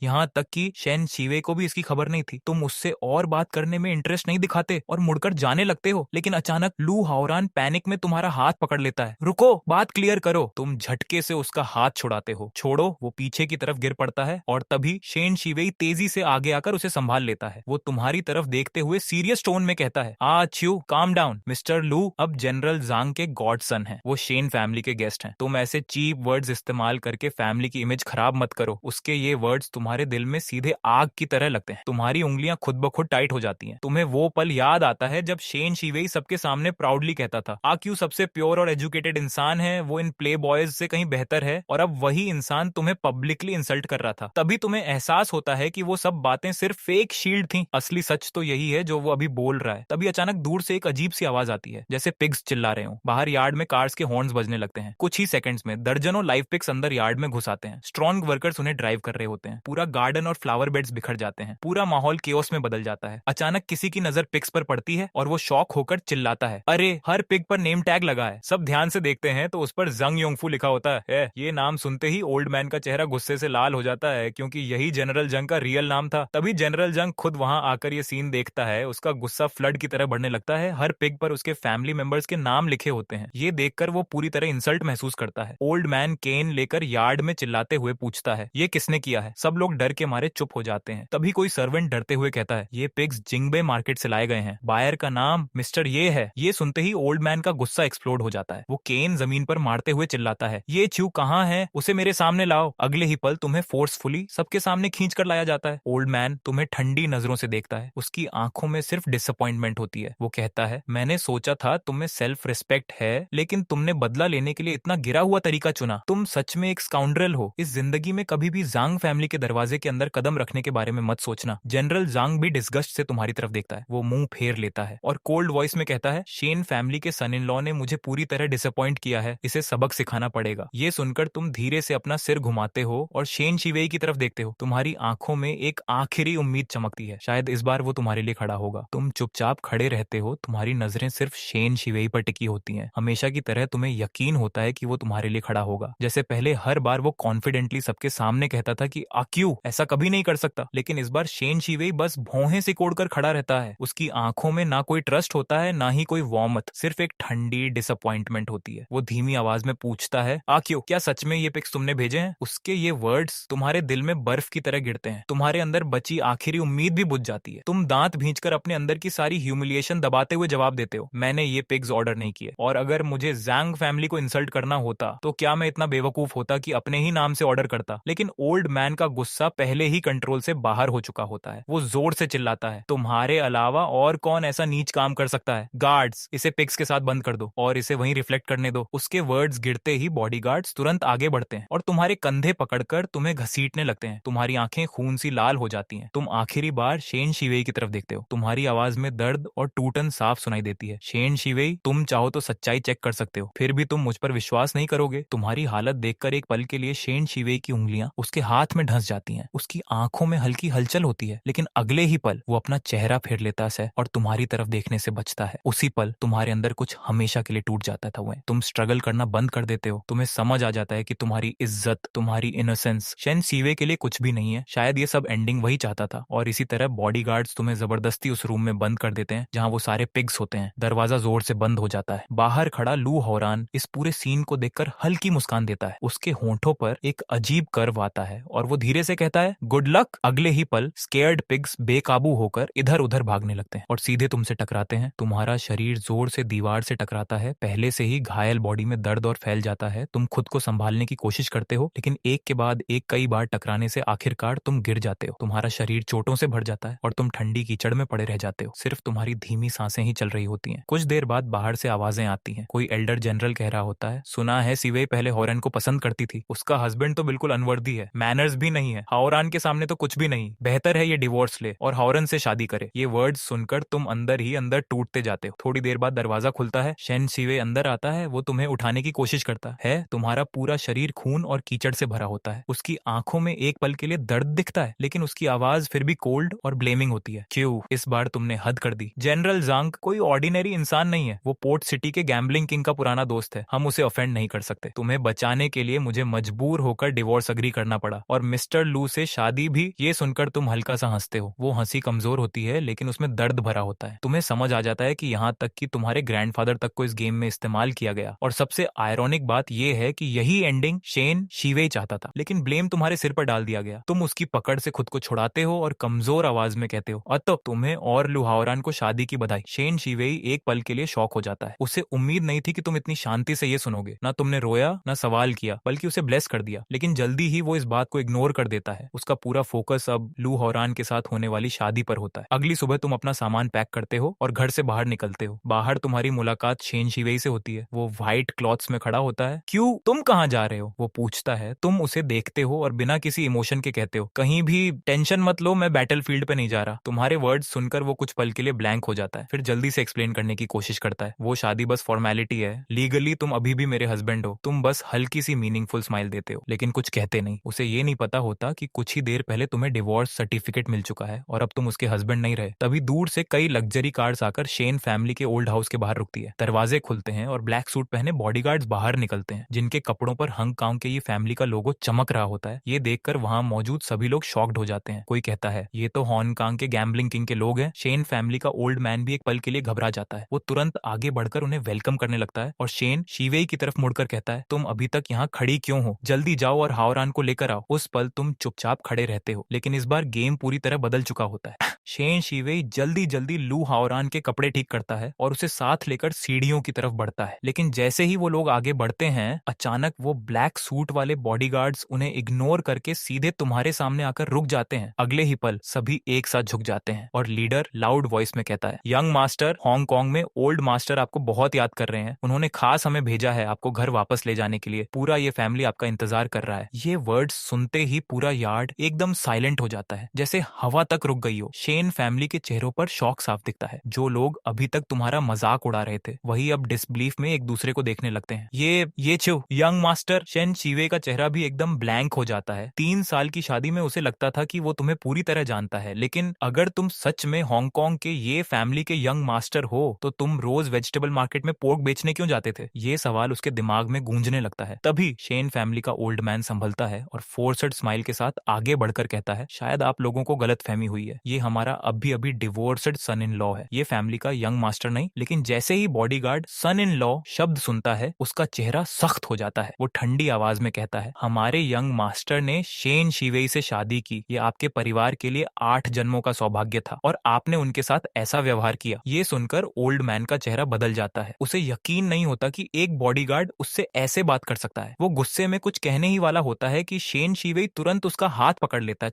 यहाँ तक कि शन शिवे को भी इसकी खबर नहीं थी। तुम उससे और बात करने में इंटरेस्ट नहीं दिखाते और मुड़कर जाने लगते हो, लेकिन अचानक लू हाओरान पैनिक में तुम्हारा हाथ पकड़ लेता है। रुको, बात क्लियर करो। तुम झटके से उसका हाथ छुड़ाते हो। छोड़ो, वो पीछे की तरफ गिर पड़ता है और तभी शेन शिवेई तेजी से आगे आकर उसे संभाल लेता है। वो तुम्हारी तरफ देखते हुए सीरियस टोन में कहता है, च्यू काम डाउन मिस्टर लू, अब जनरल झांग के गॉडसन है, वो शेन फैमिली के गेस्ट हैं। तुम ऐसे चीप वर्ड्स इस्तेमाल करके फैमिली की इमेज खराब मत करो। उसके ये वर्ड्स तुम्हारे दिल में सीधे आग की तरह लगते हैं। तुम्हारी उंगलियां खुद ब खुद टाइट हो जाती हैं। तुम्हें वो पल याद आता है जब शेन शिवेई सबके सामने प्राउडली कहता था, क्यू सबसे प्योर और एजुकेटेड इंसान है, वो इन प्ले बॉयज से कहीं बेहतर है, और अब वही इंसान तुम्हें पब्लिकली इंसल्ट कर रहा था। तभी तुम्हें एहसास होता है कि वो सब बातें सिर्फ फेक शील्ड थी, असली सच तो यही है जो वो अभी बोल रहा है। तभी अचानक दूर से एक अजीब सी आवाज आती है, जैसे पिग्स चिल्ला रहे हो। बाहर यार्ड में कार्स के हॉर्न्स बजने लगते हैं। कुछ ही सेकंड्स में दर्जनों लाइव पिग्स अंदर यार्ड में घुस आते हैं। स्ट्रॉन्ग वर्कर्स उन्हें ड्राइव कर रहे होते हैं। पूरा गार्डन और फ्लावर बेड्स बिखर जाते हैं। पूरा माहौल केओस में बदल जाता है। अचानक किसी की नजर पिग्स पर पड़ती है और वो शॉक होकर चिल्लाता है, अरे हर पिग पर नेम टैग लगा है। सब ध्यान से देखते हैं तो उस पर जंग योंगफू लिखा होता है। ये नाम सुनते ही ओल्ड मैन का चेहरा गुस्से से लाल हो जाता है, क्योंकि यही जनरल जंग का रियल नाम था। तभी जनरल जंग खुद वहां आकर ये सीन देखता है। उसका गुस्सा फ्लड की तरह बढ़ने लगता है। हर पिग पर उसके फैमिली मेंबर्स के नाम लिखे होते हैं। ये देखकर वो पूरी तरह इंसल्ट महसूस करता है। ओल्ड मैन केन लेकर यार्ड में चिल्लाते हुए पूछता है, ये किसने किया है? सब लोग डर के मारे चुप हो जाते हैं। तभी कोई सर्वेंट डरते हुए कहता है, ये पिग्स जिंगबे मार्केट से लाए गए हैं, बायर का नाम मिस्टर ये है। ये सुनते ही ओल्ड मैन का गुस्सा एक्सप्लोड हो जाता है। वो केन जमीन पर मारते हुए चिल्लाता है, ये च्यू कहाँ है? उसे मेरे सामने लाओ। अगले ही पल तुम्हें फोर्सफुली सबके सामने खींच कर लाया जाता है। ओल्ड मैन तुम्हें ठंडी नजरों से देखता है। उसकी आंखों में सिर्फ डिसअपॉइंटमेंट होती है। वो कहता है, मैंने सोचा था तुम्हें सेल्फ रिस्पेक्ट है, लेकिन तुमने बदला लेने के लिए इतना गिरा हुआ तरीका चुना। तुम सच में एक स्काउंड्रल हो। इस जिंदगी में कभी भी जांग फैमिली के दरवाजे के अंदर कदम रखने के बारे में मत सोचना। जनरल जांग भी डिस्गस्ट से तुम्हारी तरफ देखता है। वो मुंह फेर लेता है और कोल्ड वॉइस में कहता है, शेन फैमिली के सन इन लॉ ने मुझे पूरी तरह डिसअपॉइंट किया है, इसे सबक सिखाना पड़ेगा। ये सुनकर तुम धीरे से अपना सिर घुमाते हो और शेन शिवेई की तरफ देखते हो। तुम्हारी आंखों में एक आखिरी उम्मीद चमकती है, शायद इस बार वो तुम्हारे लिए खड़ा होगा। तुम चुपचाप खड़े रहते हो। तुम्हारी नजरें सिर्फ शेन शिवेई पर टिकी होती हैं। हमेशा की तरह तुम्हें यकीन होता है कि वो तुम्हारे लिए खड़ा होगा। जैसे पहले हर बार वो कॉन्फिडेंटली सबके सामने कहता था कि आक्यू ऐसा कभी नहीं कर सकता, लेकिन इस बार शेन शिवेई बस भौहें सिकोड़कर खड़ा रहता है। उसकी आंखों में ना कोई ट्रस्ट होता है, ना ही कोई वार्मथ, सिर्फ एक ठंडी डिसअपॉइंटमेंट होती है। वो धीमी आवाज में पूछता है, आक्यू क्या सच में ये पिक्स तुमने भेजे हैं? उसके ये वर्ड्स तुम्हारे दिल में बर्फ की तरह गिरते हैं। तुम्हारे अंदर बची आखिरी उम्मीद भी बुझ जाती है। तुम दांत भींचकर अपने अंदर की सारी ह्यूमिलिएशन दबाते हुए जवाब देते हो, मैंने ये पिग्स ऑर्डर नहीं किए, और अगर मुझे ज़ैंग फैमिली को इंसल्ट करना होता तो क्या मैं इतना बेवकूफ होता कि अपने ही नाम से ऑर्डर करता? लेकिन ओल्ड मैन का गुस्सा पहले ही कंट्रोल से बाहर हो चुका होता है। वो जोर से चिल्लाता है, तुम्हारे अलावा और कौन ऐसा नीच काम कर सकता है? गार्ड्स, इसे पिग्स के साथ बंद कर दो और इसे वहीं रिफ्लेक्ट करने दो। उसके वर्ड्स गिरते ही बॉडीगार्ड्स तुरंत आगे बढ़ते हैं और तुम्हारे कंधे पकड़कर तुम्हें घसीटने लगते हैं। तुम्हारी आंखें खून सी लाल हो जाती हैं। तुम आखिरी बार शेन शिवेई की तरफ देखते हो। तुम्हारी आवाज में दर्द और टूटन साफ सुनाई देती है। शेन शिवेई, तुम चाहो तो सच्चाई चेक कर सकते हो, फिर भी तुम मुझ पर विश्वास नहीं करोगे। तुम्हारी हालत देखकर एक पल के लिए शेन शिवेई की उंगलियां उसके हाथ में ढंस जाती हैं। उसकी आंखों में हल्की हलचल होती है, लेकिन अगले ही पल वो अपना चेहरा फेर लेता है और तुम्हारी तरफ देखने से बचता है। उसी पल तुम्हारे अंदर कुछ हमेशा के लिए टूट जाता था। वो तुम स्ट्रगल करना बंद कर देते हो। तुम्हें समझ आ जाता है कि तुम्हारी इज्जत, तुम्हारी इनोसेंस शेन शिवेई के लिए कुछ भी नहीं है। शायद ये सब एंडिंग वही चाहता था। और इसी तरह बॉडीगार्ड्स तुम्हें जबरदस्ती उस रूम में बंद कर देते हैं जहां वो सारे पिग्स होते हैं। दरवाजा जोर से बंद हो जाता है। बाहर खड़ा लू हौरान इस पूरे सीन को देखकर हल्की मुस्कान देता है। उसके होंठों पर एक अजीब कर्व आता है और वो धीरे से कहता है, गुड लक। अगले ही पल स्केयर्ड पिग्स बेकाबू होकर इधर उधर भागने लगते हैं और सीधे तुमसे टकराते हैं। तुम्हारा शरीर जोर से दीवार से टकराता है। पहले से ही घायल बॉडी में दर्द और फैल जाता है। तुम खुद को संभालने की कोशिश करते हो, लेकिन एक के बाद एक कई बार टकराने से आखिरकार तुम गिर जाते हो। तुम्हारा शरीर चोटों से भर जाता है और तुम ठंडी कीचड़ में पड़े रह जाते हो। सिर्फ तुम्हारी धीमी सांसें ही चल रही होती हैं। कुछ देर बाद बाहर से आवाजें आती हैं। कोई एल्डर जनरल कह रहा होता है, सुना है शिवेई पहले हॉरन को पसंद करती थी। उसका हस्बैंड तो बिल्कुल अनवर्दी है, मैनर्स भी नहीं है, हॉरन के सामने तो कुछ भी नहीं। बेहतर है ये डिवोर्स ले और हॉरन से शादी करे। ये वर्ड्स सुनकर तुम अंदर ही अंदर टूटते जाते हो। थोड़ी देर बाद दरवाजा खुलता है। शेन शिवेई अंदर आता है। वो तुम्हें उठाने की कोशिश करता है। तुम्हारा पूरा शरीर खून और कीचड़ से भरा होता है। उसकी आंखों में एक पल के लिए दर्द दिखता है, लेकिन उसकी आवाज फिर भी कोल्ड और ब्लेमिंग होती है। क्यों? इस बार तुमने हद कर दी। जनरल ज़ांग कोई ऑर्डिनरी इंसान नहीं है। वो पोर्ट सिटी के गैम्बलिंग किंग का पुराना दोस्त है। हम उसे ऑफेंड नहीं कर सकते। तुम्हें बचाने के लिए मुझे मजबूर होकर डिवोर्स अग्री करना पड़ा और मिस्टर लू से शादी भी। ये सुनकर तुम हल्का सा हंसते हो। वो हंसी कमजोर होती है, लेकिन उसमें दर्द भरा होता है। तुम्हें समझ आ जाता है कि यहाँ तक कि तुम्हारे ग्रैंडफादर तक को इस गेम में इस्तेमाल किया गया। और सबसे आयरॉनिक बात यह है कि यही एंडिंग शेन शिवेई चाहता था, लेकिन ब्लेम तुम्हारे सिर पर डाल दिया गया। तुम उसकी पकड़ से खुद को छुड़ाते हो और कमजोर आवाज में कहते हो, अतो तुम्हें और लू हौरान को शादी की बधाई। शेन शिवेई एक पल के लिए शॉक हो जाता है। उसे उम्मीद नहीं थी कि तुम इतनी शांति से ये सुनोगे। ना तुमने रोया, ना सवाल किया, बल्कि उसे ब्लेस कर दिया। लेकिन जल्दी ही वो इस बात को इग्नोर कर देता है। उसका पूरा फोकस अब लू हौरान के साथ होने वाली शादी पर होता है। अगली सुबह तुम अपना सामान पैक करते हो और घर से बाहर निकलते हो। बाहर तुम्हारी मुलाकात शेन शिवेई से होती है। वो व्हाइट क्लॉथ्स में खड़ा होता है। क्यों? तुम कहाँ जा रहे हो? वो पूछता है। तुम उसे देखते हो और बिना किसी इमोशन के कहते हो, कहीं भी टेंशन मत लो, मैं बैटलफील्ड पे नहीं जा रहा। तुम्हारे वर्ड्स सुनकर वो कुछ पल के लिए ब्लैंक हो जाता है, फिर जल्दी से एक्सप्लेन करने की कोशिश करता है। वो शादी बस फॉर्मेलिटी है। लीगली तुम अभी भी मेरे हस्बैंड हो। तुम बस हल्की सी मीनिंगफुल स्माइल देते हो, लेकिन कुछ कहते नहीं। उसे ये नहीं पता होता कि कुछ ही देर पहले तुम्हें डिवोर्स सर्टिफिकेट मिल चुका है और अब तुम उसके हस्बैंड नहीं रहे। तभी दूर से कई लग्जरी कार्स आकर शेन फैमिली के ओल्ड हाउस के बाहर रुकती है। दरवाजे खुलते हैं और ब्लैक सूट पहने बॉडीगार्ड्स बाहर निकलते हैं, जिनके कपड़ों पर हांगकांग के ये फैमिली का लोगो चमक रहा होता है। ये देखकर वहां मौजूद सभी लोग शॉक्ड हो जाते हैं। कोई कहता है, ये तो हांगकांग के गैम्बलिंग किंग के लोग हैं। शेन फैमिली का ओल्ड मैन भी एक पल के लिए घबरा जाता है। वो तुरंत आगे बढ़कर उन्हें वेलकम करने लगता है और शेन शिवेई की तरफ मुड़कर कहता है, तुम अभी तक यहाँ खड़ी क्यों हो? जल्दी जाओ और हावरान को लेकर आओ। उस पल तुम चुपचाप खड़े रहते हो, लेकिन इस बार गेम पूरी तरह बदल चुका होता है। शेन शिवेई जल्दी जल्दी लू हावरान के कपड़े ठीक करता है और उसे साथ लेकर सीढ़ियों की तरफ बढ़ता है। लेकिन जैसे ही वो लोग आगे बढ़ते हैं, अचानक वो ब्लैक सूट वाले बॉडीगार्ड्स उन्हें इग्नोर करके सीधे तुम्हारे सामने आकर रुक जाते हैं। अगले ही पल सभी एक साथ झुक जाते हैं और लीडर लाउड वॉइस में कहता है, यंग मास्टर, हांगकांग में ओल्ड मास्टर आपको बहुत याद कर रहे हैं। उन्होंने खास हमें भेजा है आपको घर वापस ले जाने के लिए। पूरा ये फैमिली आपका इंतजार कर रहा है। ये वर्ड्स सुनते ही पूरा यार्ड एकदम साइलेंट हो जाता है, जैसे हवा तक रुक गई हो। शेन फैमिली के चेहरों पर शॉक साफ दिखता है। जो लोग अभी तक तुम्हारा मजाक उड़ा रहे थे, वही अब डिसबिलीफ में एक दूसरे को देखने लगते हैं। ये छो यंग मास्टर। शेन शिवेई का चेहरा भी एकदम ब्लैंक हो जाता है। 3 साल की शादी में उसे लगता था कि वो तुम्हें पूरी तरह जानता है, लेकिन अगर तुम सच में हांगकांग के ये फैमिली के यंग मास्टर हो, तो तुम रोज वेजिटेबल मार्केट में पोर्क बेचने क्यों जाते थे? ये सवाल उसके दिमाग में गूंजने लगता है। तभी शेन फैमिली का ओल्ड मैन संभलता है और फोर्सड स्माइल के साथ आगे बढ़कर कहता है, शायद आप लोगों को गलत फहमी हुई है, ये हमारा अभी अभी डिवोर्स्ड सन इन लॉ है, ये फैमिली का यंग मास्टर नहीं। लेकिन जैसे ही बॉडीगार्ड सन इन लॉ शब्द सुनता है उसका चेहरा सख्त हो जाता है। वो ठंडी आवाज में कहता है, हमारे यंग मास्टर ने शेन शिवेई से शादी की, ये आपके परिवार के लिए 8 जन्मों का सौभाग्य था और आपने उनके साथ ऐसा व्यवहार किया। ये सुनकर ओल्ड मैन का चेहरा बदल जाता है। उसे यकीन नहीं होता कि एक बॉडीगार्ड उससे ऐसे बात कर सकता है। वो गुस्से में कुछ कहने ही वाला होता है कि शेन शिवेई तुरंत उसका हाथ पकड़ लेता है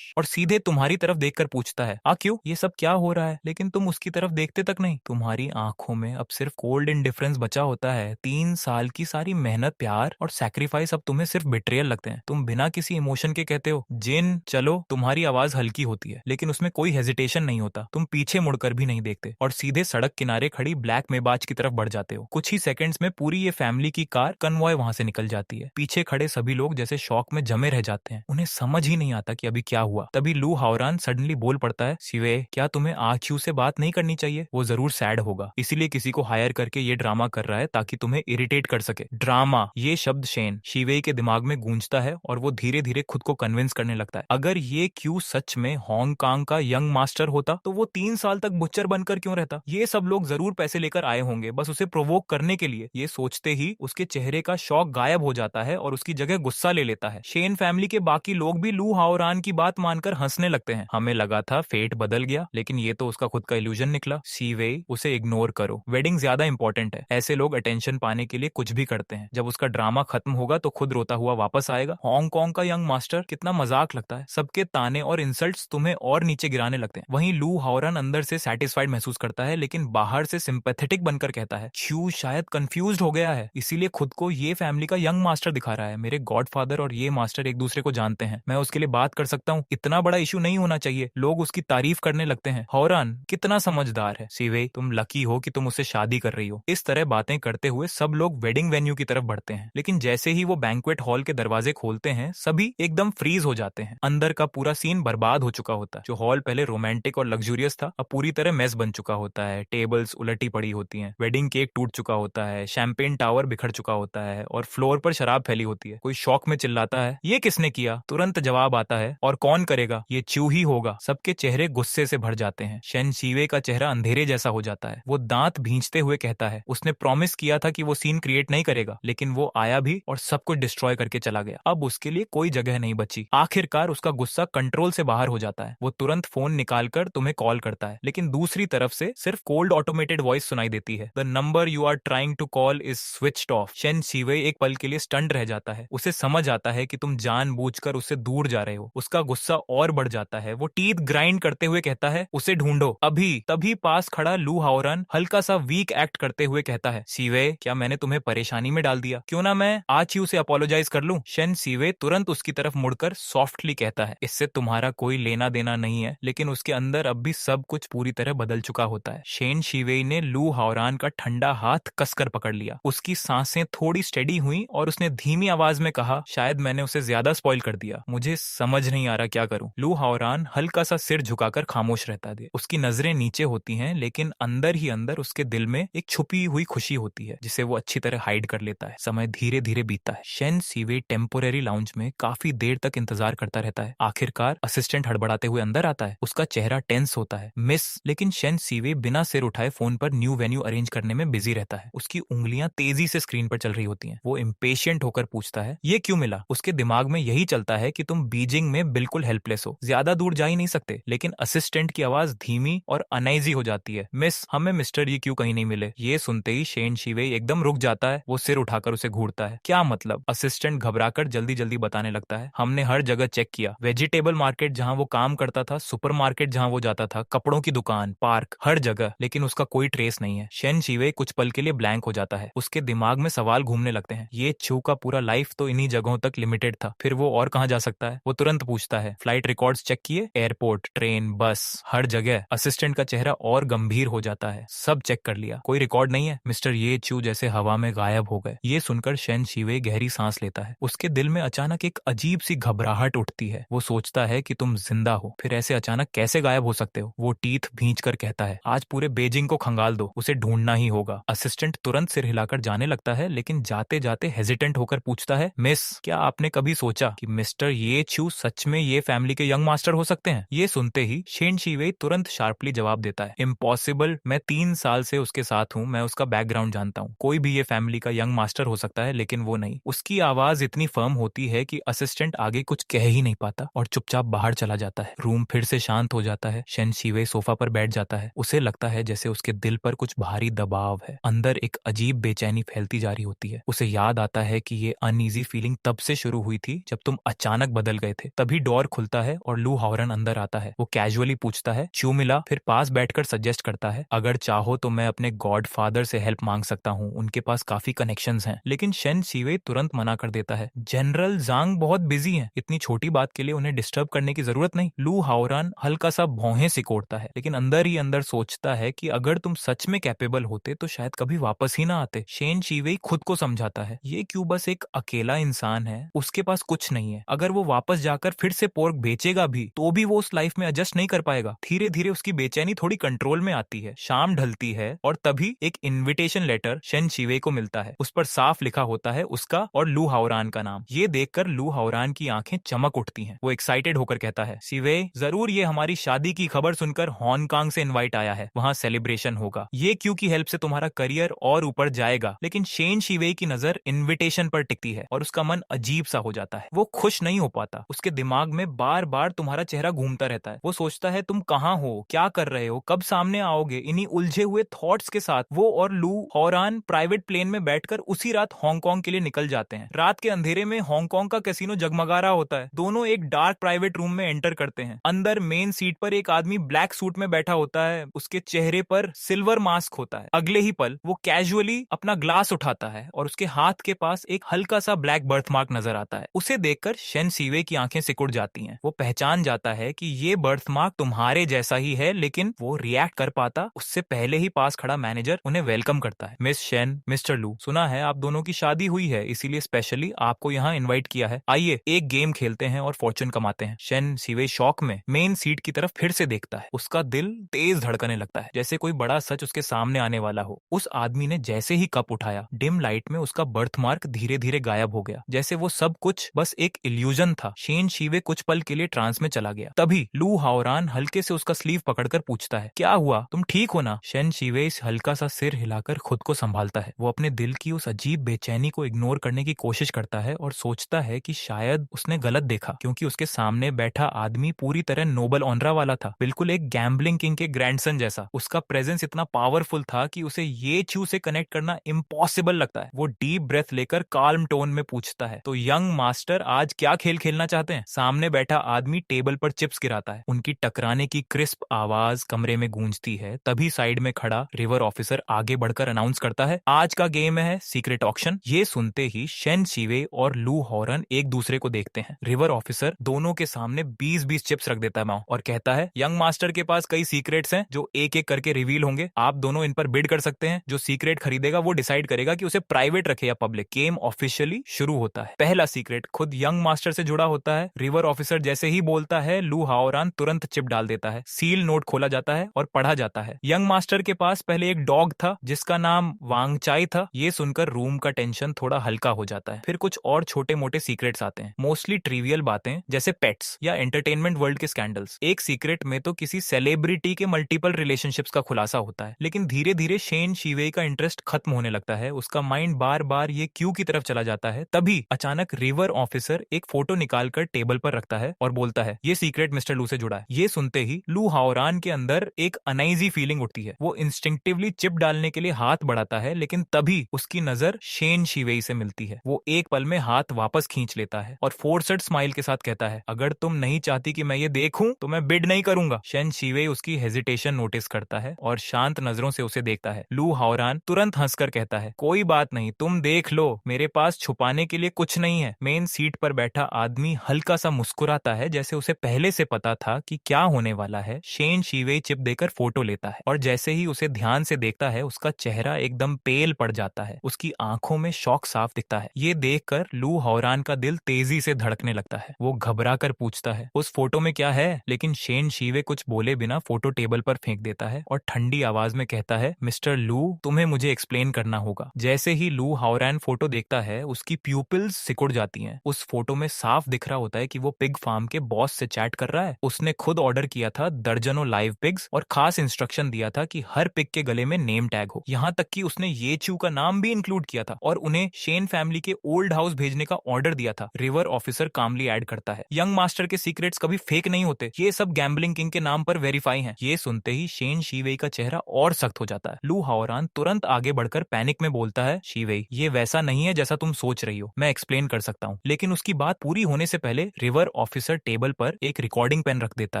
और सीधे तुम्हारी तरफ देखकर पूछता है, क्यों, ये सब क्या हो रहा है? लेकिन तुम उसकी तरफ देखते तक नहीं। तुम्हारी आंखों में अब सिर्फ कोल्ड इंडिफरेंस बचा होता है। 3 साल की सारी मेहनत, प्यार और सैक्रिफाइस अब तुम्हें सिर्फ बिट्रियल लगते हैं। तुम बिना किसी इमोशन के कहते हो, जिन चलो। तुम्हारी आवाज हल्की होती है लेकिन उसमें कोई हेजिटेशन नहीं होता। तुम पीछे मुड़कर भी नहीं देखते और सीधे सड़क किनारे खड़ी ब्लैक मेबाज की तरफ बढ़ जाते हो। कुछ ही सेकंड्स में पूरी ये फैमिली की कार कन्वॉय वहां से निकल जाती है। पीछे खड़े सभी लोग जैसे शॉक में जमे रह जाते हैं। उन्हें समझ ही नहीं आता कि अभी क्या हुआ। तभी लू हावरान सडनली बोल पड़ता है, शिवे, क्या तुम्हें आक्यू से बात नहीं करनी चाहिए? वो जरूर सैड होगा, इसीलिए किसी को हायर करके ये ड्रामा कर रहा है ताकि तुम्हें इरिटेट कर सके। ड्रामा, ये शब्द शेन शिवे के दिमाग में गूंजता है और वो धीरे धीरे खुद को कन्विंस करने लगता है, अगर ये क्यू सच में हांगकांग का यंग मास्टर होता तो वो 3 साल तक बुच्चर बनकर क्यों रहता? ये सब लोग जरूर पैसे लेकर आए होंगे बस उसे प्रोवोक करने के लिए। ये सोचते ही उसके चेहरे का शौक गायब हो जाता है और उसकी जगह गुस्सा ले लेता है। शेन फैमिली के बाकी लोग भी लू हावरान की बात मानकर हंसने लगते हैं। हमें लगा था फेट बदल गया, लेकिन ये तो उसका खुद का इल्यूजन निकला। सीवे, उसे इग्नोर करो, वेडिंग ज्यादा इंपॉर्टेंट है। ऐसे लोग अटेंशन पाने के लिए कुछ भी करते हैं। जब उसका ड्रामा खत्म होगा तो खुद रोता हुआ वापस आएगा। हांगकांग का यंग मास्टर, कितना मजाक लगता है। सबके ताने और इंसल्ट्स तुम्हें और नीचे गिराने लगते हैं। वहीं लू हावरान अंदर से सेटिस्फाइड महसूस करता है लेकिन बाहर से सिंपैथेटिक बनकर कहता है, च्यू शायद कंफ्यूज्ड हो गया है, इसीलिए खुद को ये फैमिली का यंग मास्टर दिखा रहा है। मेरे गॉडफादर और ये मास्टर एक दूसरे को जानते हैं, मैं उसके लिए बात कर सकता हूँ। इतना बड़ा इशू नहीं होना चाहिए। लोग उसकी तारीफ करने लगते हैं। हावरान कितना समझदार है। सीवे, तुम लकी हो कि तुम उससे शादी कर रही हो। इस तरह बातें करते हुए सब लोग वेडिंग वेन्यू की तरफ बढ़ते हैं, लेकिन जैसे ही वो बैंक्वेट हॉल के दरवाजे खोलते हैं सभी एकदम फ्रीज हो जाते हैं। अंदर का पूरा सीन बर्बाद हो चुका होता है। जो हॉल पहले रोमांटिक और लग्जूरियस था अब पूरी तरह मेस बन चुका होता है। टेबल्स उलटी पड़ी होती हैं, वेडिंग केक टूट चुका होता है, शैंपेन टावर बिखर चुका होता है और फ्लोर पर शराब फैली होती है। कोई शौक में चिल्लाता है, ये किसने किया? तुरंत जवाब आता है, और कौन करेगा? ये च्यू ही होगा। सबके चेहरे गुस्से से भर जाते हैं। शेन शिवे का चेहरा अंधेरे जैसा हो जाता है। वो दांत भींचते हुए कहता है, उसने प्रॉमिस किया था कि वो सीन क्रिएट नहीं करेगा, लेकिन वो आया भी और सब कुछ डिस्ट्रॉय करके चला गया। अब उसके लिए कोई जगह नहीं बची। आखिरकार उसका गुस्सा कंट्रोल से बाहर हो जाता है। वो तुरंत फोन निकालकर तुम्हें कॉल करता है, लेकिन दूसरी तरफ से सिर्फ कोल्ड ऑटोमेटेड वॉइस सुनाई देती है, the number you are trying to call is switched off. शेन शिवे एक पल के लिए स्टंड रह जाता है। उसे समझ आता है कि तुम जानबूझकर उससे दूर जा रहे हो। उसका गुस्सा और बढ़ जाता है। वो टीथ ग्राइंड करते हुए कहता है, उसे ढूंढो अभी। तभी पास खड़ा लू हावरान हल्का सा वीक एक्ट करते हुए कहता है, सीवे, क्या मैंने तुम्हें परेशानी में डाल दिया? क्यों ना मैं आज ही उसे अपोलोजाइज कर लूं? शेन सीवे तुरंत उसकी तरफ मुड़कर सॉफ्टली कहता है, इससे तुम्हारा कोई लेना देना नहीं है, लेकिन उसके अंदर अब भी सब कुछ पूरी तरह बदल चुका होता है। शेन शिवे ने लू हावरान का ठंडा हाथ कसकर पकड़ लिया। उसकी सांसें थोड़ी स्टेडी हुई और उसने धीमी आवाज में कहा, शायद मैंने उसे ज्यादा स्पॉइल कर दिया, मुझे समझ नहीं आ रहा क्या करूं। लू हावरान हल्का सा सिर झुकाकर खामोश रहता है। उसकी नजरें नीचे होती हैं, लेकिन अंदर ही अंदर उसके दिल में एक छुपी हुई खुशी होती है जिसे वो अच्छी तरह हाइड कर लेता है। समय धीरे धीरे बीतता है। शेन सीवे टेम्पोरेरी लाउंज में काफी देर तक इंतजार करता रहता है। आखिरकार असिस्टेंट हड़बड़ाते हुए अंदर आता है। उसका चेहरा टेंस होता है। मिस, लेकिन शेन सीवे बिना सिर उठाए फोन पर न्यू वेन्यू अरेंज करने में बिजी रहता है। उसकी उंगलियां तेजी से स्क्रीन पर चल रही होती हैं। वो इम्पेशेंट होकर पूछता है, ये क्यों मिला? उसके दिमाग में यही चलता है कि तुम बीजिंग में बिल्कुल हेल्पलेस हो, ज्यादा दूर जा ही नहीं सकते। लेकिन असिस्टेंट की आवाज धीमी और अनईजी हो जाती है, मिस, हमें मिस्टर ये क्यों कहीं नहीं मिले? ये सुनते ही शेन शिवे एकदम रुक जाता है। वो सिर उठाकर उसे घूरता है। क्या मतलब? असिस्टेंट घबराकर जल्दी जल्दी बताने लगता है, हमने हर जगह चेक किया, वेजिटेबल मार्केट जहाँ वो काम करता था, सुपरमार्केट जहाँ वो जाता था, कपड़ों की दुकान, पार्क, हर जगह, लेकिन उसका कोई ट्रेस नहीं है। शेन शिवे कुछ पल के लिए ब्लैंक हो जाता है। उसके दिमाग में सवाल घूमने लगते हैं। ये च्यू का पूरा लाइफ तो इन्हीं जगहों तक लिमिटेड था, फिर वो और कहाँ जा सकता है? वो तुरंत पूछता है, फ्लाइट रिकॉर्ड्स चेक किए, एयरपोर्ट, ट्रेन, बस, हर जगह। असिस्टेंट का चेहरा और गंभीर हो जाता है। सब चेक कर लिया, कोई रिकॉर्ड नहीं है। मिस्टर ये चू जैसे हवा में गायब हो गए। ये सुनकर शेन शिवे गहरी सांस लेता है। उसके दिल में अचानक एक अजीब सी घबराहट उठती है। वो सोचता है कि तुम जिंदा हो, फिर ऐसे अचानक कैसे गायब हो सकते हो। वो टीथ भींच कर कहता है, आज पूरे बेजिंग को खंगाल दो, उसे ढूंढना ही होगा। असिस्टेंट तुरंत सिर हिलाकर जाने लगता है, लेकिन जाते जाते हेजिटेंट होकर पूछता है, मिस, क्या आपने कभी सोचा कि मिस्टर ये चू सच में ये फैमिली के यंग मास्टर हो सकते हैं? ये सुनते ही शेन शिवे तुरंत शार्पली जवाब देता है, इम्पॉसिबल, मैं 3 साल से उसके साथ हूँ, मैं उसका बैकग्राउंड जानता हूँ। कोई भी ये फैमिली का यंग मास्टर हो सकता है, लेकिन वो नहीं। उसकी आवाज इतनी फर्म होती है कि असिस्टेंट आगे कुछ कह ही नहीं पाता और चुपचाप बाहर चला जाता है। रूम फिर से शांत हो जाता है। शेन शिवे सोफा पर बैठ जाता है। उसे लगता है जैसे उसके दिल पर कुछ भारी दबाव है। अंदर एक अजीब बेचैनी फैलती जा रही होती है। उसे याद आता है कि ये अनईजी फीलिंग तब से शुरू हुई थी जब तुम अचानक बदल गए थे। तभी डोर खुलता है और लू हावरन अंदर आता है। वो कैजुअली पूछता है, चू मिला? फिर पास बैठकर सजेस्ट करता है, अगर चाहो तो मैं अपने गॉड फादर से हेल्प मांग सकता हूँ, उनके पास काफी कनेक्शंस हैं। लेकिन शेन शिवे तुरंत मना कर देता है, जनरल जांग बहुत बिजी हैं, इतनी छोटी बात के लिए उन्हें डिस्टर्ब करने की जरूरत नहीं। लू हावरन हल्का सा भौहें सिकोड़ता है, लेकिन अंदर ही अंदर सोचता है कि अगर तुम सच में कैपेबल होते तो शायद कभी वापस ही ना आते। शेन शिवे खुद को समझाता है, ये क्यों बस एक अकेला इंसान है, उसके पास कुछ नहीं है। अगर वो वापस जाकर फिर से पोर्क बेचेगा भी तो भी वो उस लाइफ में एडजस्ट नहीं कर पाएगा। धीरे धीरे उसकी बेचैनी थोड़ी कंट्रोल में आती है। शाम ढलती है और तभी एक इनविटेशन लेटर शेन शिवे को मिलता है। उस पर साफ लिखा होता है उसका और लू हावरान का नाम। ये देखकर लू हावरान की आंखें चमक उठती हैं। वो एक्साइटेड होकर कहता है, शिवे, जरूर ये हमारी शादी की खबर सुनकर हांगकांग से इनवाइट आया है, वहाँ सेलिब्रेशन होगा। ये क्यू की हेल्प से तुम्हारा करियर और ऊपर जाएगा। लेकिन शेन शिवे की नजर इनविटेशन पर टिकती है और उसका मन अजीब सा हो जाता है। वो खुश नहीं हो पाता। उसके दिमाग में बार बार तुम्हारा चेहरा घूमता रहता है। वो सोचता है तुम कहाँ हो, क्या कर रहे हो, कब सामने आओगे। इन्हीं उलझे हुए थॉट्स के साथ वो और लू हावरान प्राइवेट प्लेन में बैठकर उसी रात हांगकांग के लिए निकल जाते हैं। रात के अंधेरे में हांगकांग का कैसीनो जगमगा रहा होता है। दोनों एक डार्क प्राइवेट रूम में एंटर करते हैं। अंदर मेन सीट पर एक आदमी ब्लैक सूट में बैठा होता है। उसके चेहरे पर सिल्वर मास्क होता है। अगले ही पल वो कैजुअली अपना ग्लास उठाता है और उसके हाथ के पास एक हल्का सा ब्लैक बर्थमार्क नजर आता है। उसे देखकर शेन शिवे की आंखें सिकुड़ जाती हैं। वो पहचान जाता है कि ये बर्थमार्क तुम्हारे जैसा ही है, लेकिन वो रिएक्ट कर पाता उससे पहले ही पास खड़ा मैनेजर उन्हें वेलकम करता है। मिस शेन, मिस्टर लू, सुना है आप दोनों की शादी हुई है, इसीलिए स्पेशली आपको यहाँ इनवाइट किया है। आइए एक गेम खेलते हैं और फॉर्चून कमाते हैं। शेन शिवे शॉक में मेन सीट की तरफ फिर से देखता है। उसका दिल तेज धड़कने लगता है, जैसे कोई बड़ा सच उसके सामने आने वाला हो। उस आदमी ने जैसे ही कप उठाया, डिम लाइट में उसका बर्थमार्क धीरे धीरे गायब हो गया, जैसे वो सब कुछ बस एक इल्यूजन था। शेन शिवे कुछ पल के लिए ट्रांस में चला गया। तभी लू हावरान हल्के से उसका स्लीव पकड़कर पूछता है, क्या हुआ, तुम ठीक हो ना? शेन शिवे हल्का सा सिर हिलाकर खुद को संभालता है। वो अपने दिल की उस अजीब बेचैनी को इग्नोर करने की कोशिश करता है और सोचता है कि शायद उसने गलत देखा, क्योंकि उसके सामने बैठा आदमी पूरी तरह नोबल ऑनरा वाला था, बिल्कुल एक गैम्बलिंग किंग के ग्रैंडसन जैसा। उसका प्रेजेंस इतना पावरफुल था कि उसे ये चू से कनेक्ट करना इम्पॉसिबल लगता है। वो डीप ब्रेथ लेकर काल्म टोन में पूछता है, तो यंग मास्टर आज क्या खेल खेलना चाहते हैं? सामने बैठा आदमी टेबल पर चिप्स गिराता है। उनकी टकराने की क्रिस्प आवाज कमरे में गूंजती है। तभी साइड में खड़ा रिवर ऑफिसर आगे बढ़कर अनाउंस करता है, आज का गेम है सीक्रेट ऑक्शन। ये सुनते ही शेन शिवे और लू हावरन एक दूसरे को देखते हैं। रिवर ऑफिसर दोनों के सामने 20-20 चिप्स रख देता है और कहता है, यंग मास्टर के पास कई सीक्रेट्स हैं जो एक एक करके रिवील होंगे। आप दोनों इन पर बिड कर सकते हैं। जो सीक्रेट खरीदेगा वो डिसाइड करेगा कि उसे प्राइवेट रखे या पब्लिक। गेम ऑफिशियली शुरू होता है। पहला सीक्रेट खुद यंग मास्टर से जुड़ा होता है। रिवर ऑफिसर जैसे ही बोलता है, लू हावरान तुरंत चिप डाल देता है। सील नोट खोला जाता है और पढ़ा जाता है। यंग मास्टर के पास पहले एक डॉग था जिसका नाम वांगचाई था। ये सुनकर रूम का टेंशन थोड़ा हल्का हो जाता है। फिर कुछ और छोटे मोटे सीक्रेट्स आते हैं, मोस्टली ट्रिवियल बातें जैसे पेट्स या एंटरटेनमेंट वर्ल्ड के स्कैंडल्स। एक सीक्रेट में तो किसी सेलिब्रिटी के मल्टीपल रिलेशनशिप्स का खुलासा होता है। लेकिन धीरे धीरे शेन शिवे का इंटरेस्ट खत्म होने लगता है। उसका माइंड बार बार ये क्यू की तरफ चला जाता है। तभी अचानक रिवर ऑफिसर एक फोटो निकालकर टेबल पर रखता है और बोलता है, ये सीक्रेट मिस्टर लू से जुड़ा है। ये सुनते ही लू हावरान के अंदर एक अनईजी फीलिंग उठती है। वो इंस्टिंक्टिवली चिप डालने के लिए हाथ बढ़ाता है, लेकिन तभी उसकी नजर शेन शिवे से मिलती है। वो एक पल में हाथ वापस खींच लेता है और फोर्सड स्माइल के साथ कहता है, अगर तुम नहीं चाहती कि मैं ये देखूं तो मैं बिड नहीं करूंगा। शेन शिवे उसकी हेजिटेशन नोटिस करता है और शांत नजरों से उसे देखता है। लू हावरान तुरंत हंसकर कहता है, कोई बात नहीं, तुम देख लो, मेरे पास छुपाने के लिए कुछ नहीं है। मेन सीट पर बैठा आदमी हल्का सा मुस्कुरा मुस्कुराता है जैसे उसे पहले से पता था कि क्या होने वाला है। शेन शीवेई चिप देकर फोटो लेता है और जैसे ही उसे ध्यान से देखता है उसका चेहरा एकदम पेल पड़ जाता है। उसकी आंखों में शौक साफ दिखता है। ये देखकर लू हाओरान का दिल तेजी से धड़कने लगता है। वो घबरा कर पूछता है, उस फोटो में क्या है? लेकिन शेन शीवे कुछ बोले बिना फोटो टेबल पर फेंक देता है और ठंडी आवाज में कहता है, मिस्टर लू, तुम्हें मुझे एक्सप्लेन करना होगा। जैसे ही लू हाओरान फोटो देखता है उसकी प्यूपिल्स सिकुड़ जाती हैं। उस फोटो में साफ दिख रहा होता है कि वो पिग फार्म के बॉस से चैट कर रहा है। उसने खुद ऑर्डर किया था दर्जनों लाइव पिग्स और खास इंस्ट्रक्शन दिया था कि हर पिग के गले में नेम टैग हो। यहाँ तक कि उसने ये चू का नाम भी इंक्लूड किया था और उन्हें शेन फैमिली के ओल्ड हाउस भेजने का ऑर्डर दिया था। रिवर ऑफिसर कामली ऐड करता है, यंग मास्टर के सीक्रेट्स कभी फेक नहीं होते, ये सब गैम्बलिंग किंग के नाम पर वेरीफाई हैं। ये सुनते ही शेन शीवेई का चेहरा और सख्त हो जाता है। लू हाओरान तुरंत आगे बढ़कर पैनिक में बोलता है, शीवेई, ये वैसा नहीं है जैसा तुम सोच रही हो, मैं एक्सप्लेन कर सकता हूँ। लेकिन उसकी बात पूरी होने से पहले रिवर ऑफिसर टेबल पर एक रिकॉर्डिंग पेन रख देता